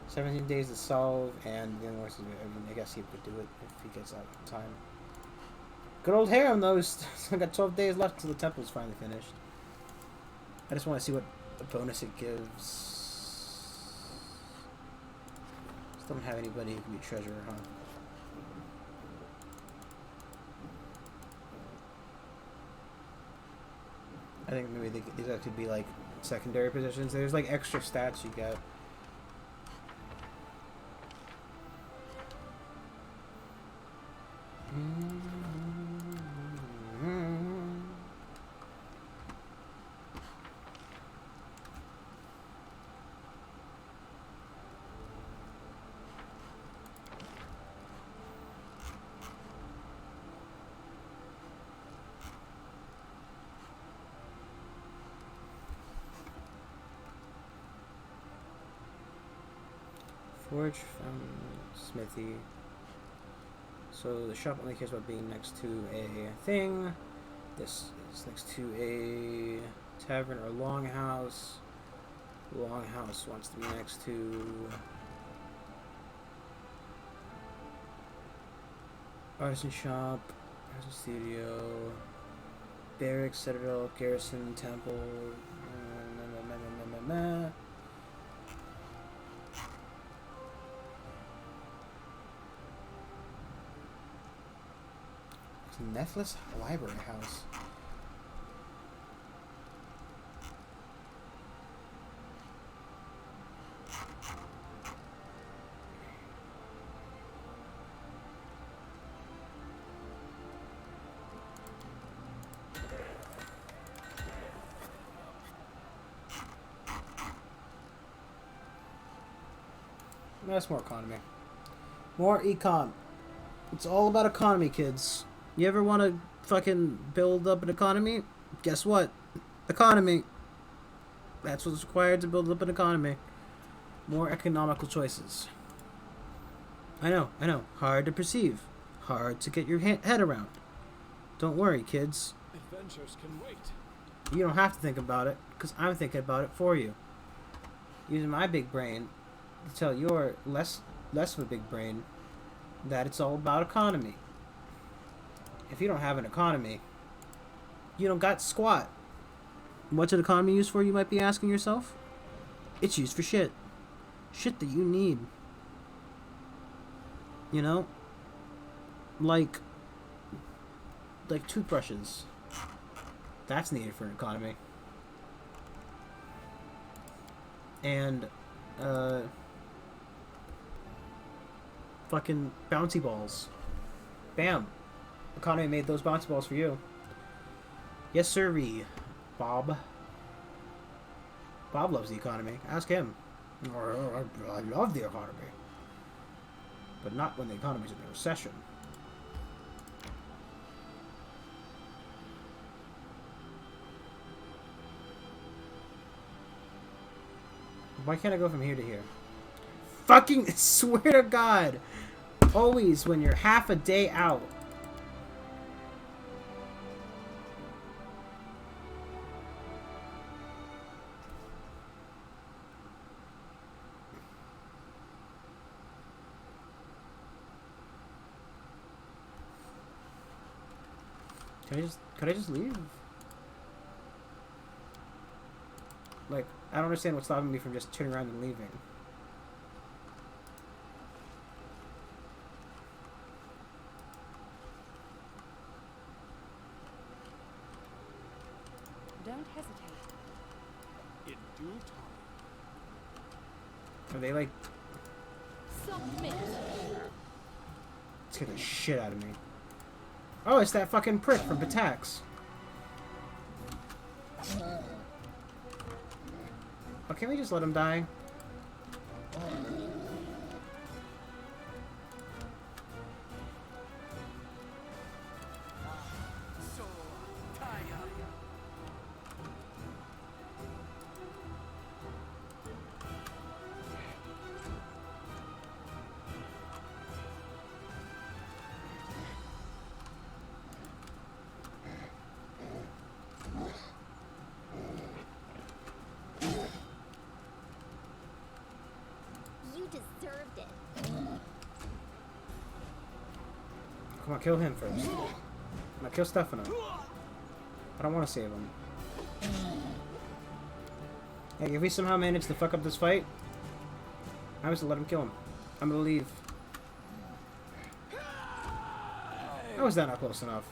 17 days to solve, and the only worst is, I mean, I guess he could do it if he gets out in time. Good old Harem, though, still got 12 days left till the temple's finally finished. I just want to see what bonus it gives. Still don't have anybody who can be a treasurer, huh? I think maybe these could be like secondary positions. There's like extra stats you get. Forge from Smithy. So the shop only cares about being next to a thing. This is next to a tavern or longhouse. Longhouse wants to be next to Artisan shop, artisan studio, barracks, citadel, garrison, temple. Netflix Library House. That's more economy. More econ. It's all about economy, kids. You ever want to fucking build up an economy? Guess what? Economy. That's what's required to build up an economy. More economical choices. I know. Hard to perceive. Hard to get your head around. Don't worry, kids. Adventures can wait. You don't have to think about it, because I'm thinking about it for you. Using my big brain to tell your less of a big brain that it's all about economy. If you don't have an economy, you don't got squat. What's an economy used for, you might be asking yourself? It's used for shit. Shit that you need. You know? Like toothbrushes. That's needed for an economy. And, fucking bouncy balls. Bam. Economy made those bouncy balls for you. Yes, sirree. Bob. Bob loves the economy. Ask him. I love the economy. But not when the economy's in a recession. Why can't I go from here to here? Fucking swear to God. Always when you're half a day out. Could I just leave? Like, I don't understand what's stopping me from just turning around and leaving. Don't hesitate. In due time. Are they like... Submit. Scare the shit out of me. Oh, it's that fucking prick from Batax. Oh, can't we just let him die? You deserved it. Come on, kill him first. Now kill Stefano. I don't want to save him. Hey, if we somehow manage to fuck up this fight, I'm just gonna let him kill him. I'm gonna leave. How was that not close enough?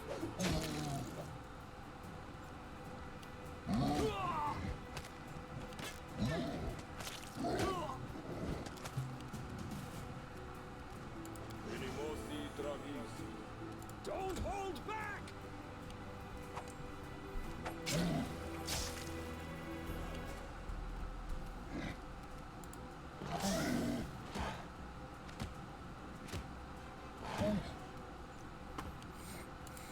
Don't hold back!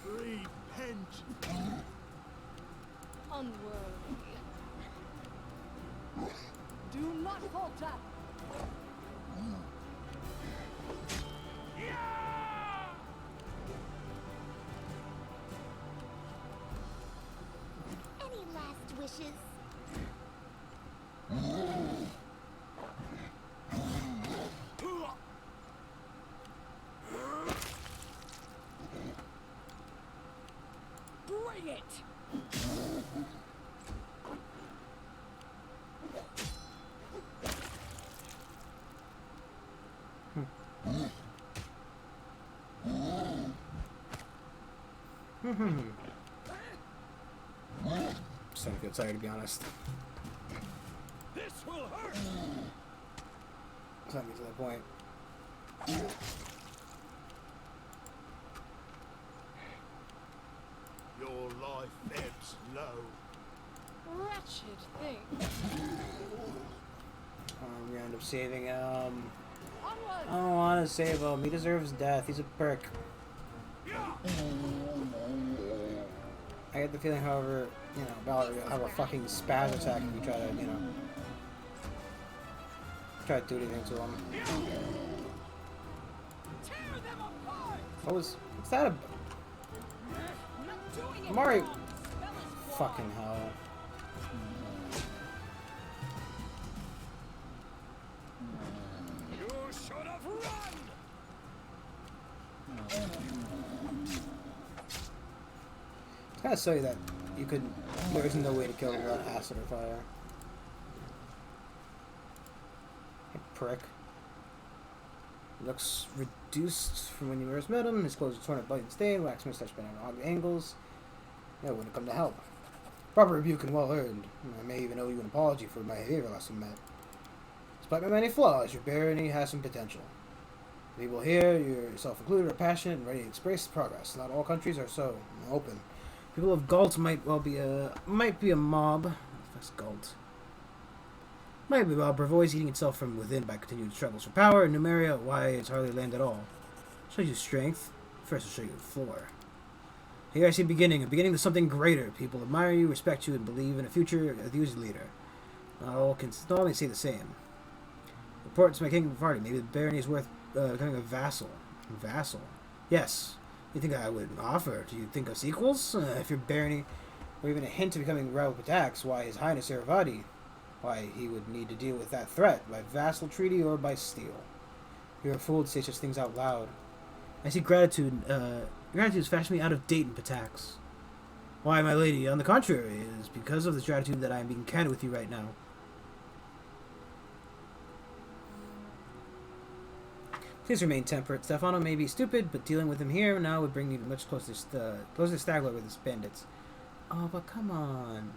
Repent. Unworthy. Do not falter. Any last wishes? Starting to feel tired, to be honest. This will hurt. It's not getting to that point. Your life ebbs low. Wretched thing. We end up saving him. Onward. I don't want to save him. He deserves death. He's a prick. I get the feeling, however, you know, Valerie will have a fucking spaz attack if you try to, you know, try to do anything to him. Tear them apart. What's that about? Not doing it. Mari! Spell is Fucking hell. You should have run. It's kind of silly that you could. There is no way to kill him without acid or fire. Hey, prick. He looks reduced from when you first met him. His clothes are torn up, bloody and stained. Wax mustache bent on odd angles. Yeah, wouldn't come to help. Proper rebuke and well earned. I may even owe you an apology for my behavior last time we met. Despite my many flaws, your barony has some potential. The people here, yourself included, are passionate and ready to express progress. Not all countries are so open. People of Galt might be a mob. That's Galt. Might be about Brevois eating itself from within by continued struggles for power. In Numeria, why it's hardly land at all. Show you strength. First, I'll show you the floor. Here I see a beginning to something greater. People admire you, respect you, and believe in a future as you as a leader. Not all can say the same. Reports to my kingdom party. Maybe the barony is worth becoming a vassal. Vassal? Yes. You think I would offer? Do you think us equals? If your barony or even a hint of becoming rival with attacks, why His Highness Eravati? Why he would need to deal with that threat by vassal treaty or by steel. You're a fool to say such things out loud. I see gratitude. Gratitude has fashioned me out of date in Patax. Why, my lady, on the contrary, it is because of this gratitude that I am being candid with you right now. Please remain temperate. Stefano may be stupid, but dealing with him here now would bring you much closer to Stagler with his bandits. Oh, but come on.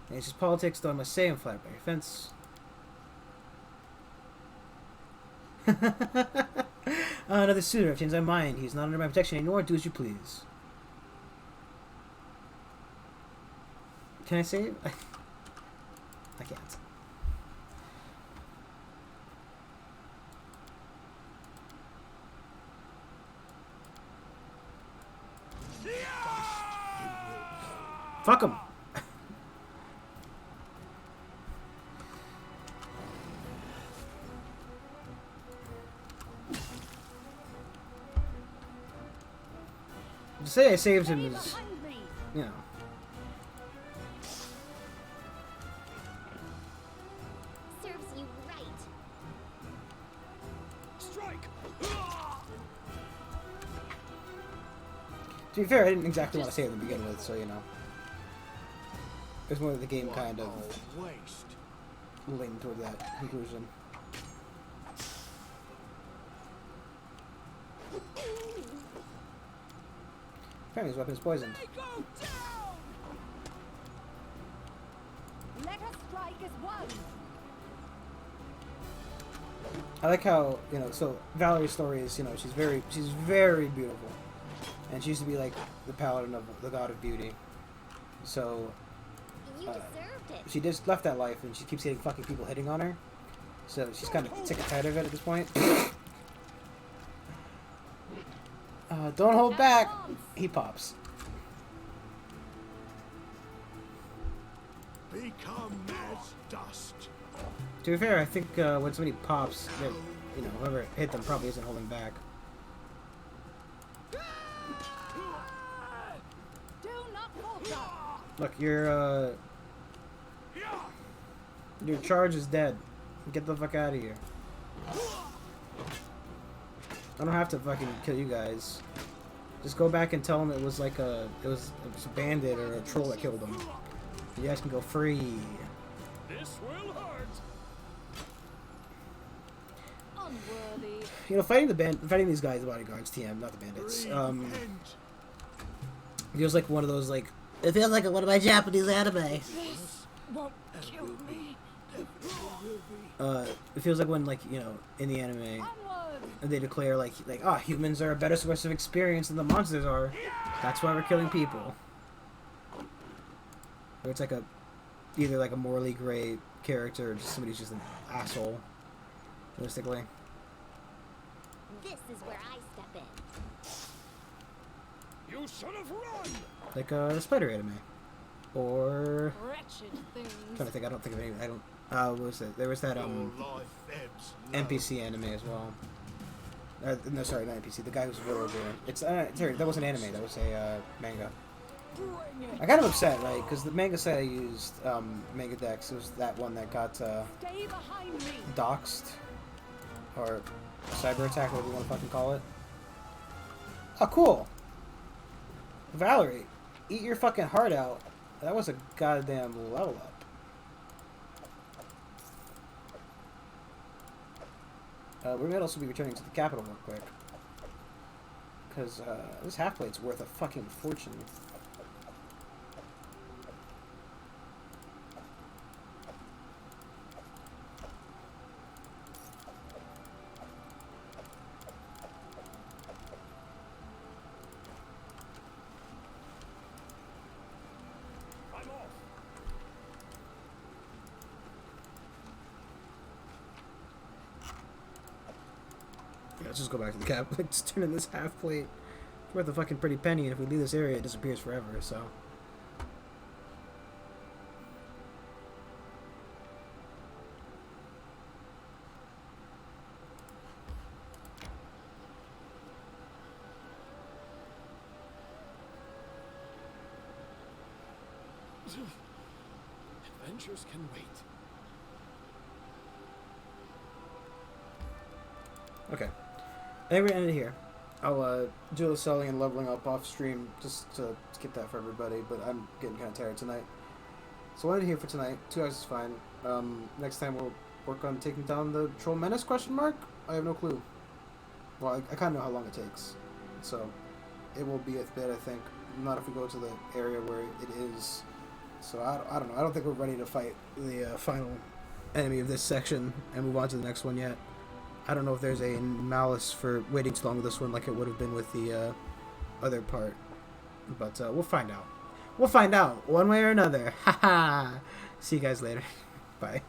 It's just politics, though I must say I'm flattered by your fence. Another suitor. I've changed my mind. He's not under my protection anymore. Do as you please. Can I say it? I can't. Fuck him. To say I saved him is, you know. Serves you right. Strike. To be fair, I didn't exactly want to save him to begin with, so you know. It was more of the game kind of Waste. leaning toward that conclusion. Apparently his weapon is poisoned. They go down. Let us strike as one. I like how, you know, so Valerie's story is, you know, she's very beautiful. And she used to be like the paladin of the god of beauty. So You deserved it. she just left that life and she keeps getting fucking people hitting on her. So she's kind of sick and tired of it at this point. Don't hold back! He pops. Become as dust. To be fair, I think when somebody pops, that, you know, whoever hit them probably isn't holding back. Do not falter. Look, your charge is dead. Get the fuck out of here. I don't have to fucking kill you guys. Just go back and tell him it was like it was a bandit or a troll that killed him. You guys can go free. This will hurt. Unworthy. You know, fighting these guys, the bodyguards, TM, not the bandits. Feels like one of those like. It feels like one of my Japanese anime. This won't kill me. It feels like when, like, you know, in the anime, Onward. they declare like humans are a better source of experience than the monsters are. That's why we're killing people. Or it's like either like a morally gray character or just somebody who's just an asshole. Realistically. This is where I step in. You should have run. Like the spider anime. Or Wretched things. I'm trying to think. I don't think of any. I don't. What was it? There was that Your life ebbs low. NPC anime as well. No, sorry, not NPC. The guy who's villager. It's sorry, that wasn't anime. That was a manga. Bring it. I got upset, right? Because the manga site I used, Manga Dex, it was that one that got Stay behind me. doxed or cyber attack, whatever you want to fucking call it. Oh, cool. Valerie, eat your fucking heart out. That was a goddamn level up. We might also be returning to the capital real quick. Because this half-plate's worth a fucking fortune. I'm off. Yeah, let's just go back to the cap. Let's turn in this half plate. It's worth a fucking pretty penny, and if we leave this area, it disappears forever, so. Adventures can wait. Okay. I think we're gonna end it here. I'll do the selling and leveling up off stream just to skip that for everybody, but I'm getting kind of tired tonight. So we'll end it here for tonight. 2 hours is fine. Next time we'll work on taking down the Troll Menace, question mark? I have no clue. Well, I kind of know how long it takes. So it will be a bit, I think. Not if we go to the area where it is. So I don't know. I don't think we're ready to fight the final enemy of this section and move on to the next one yet. I don't know if there's a malice for waiting too long with this one like it would have been with the other part. But we'll find out. We'll find out one way or another. Ha ha! See you guys later. Bye.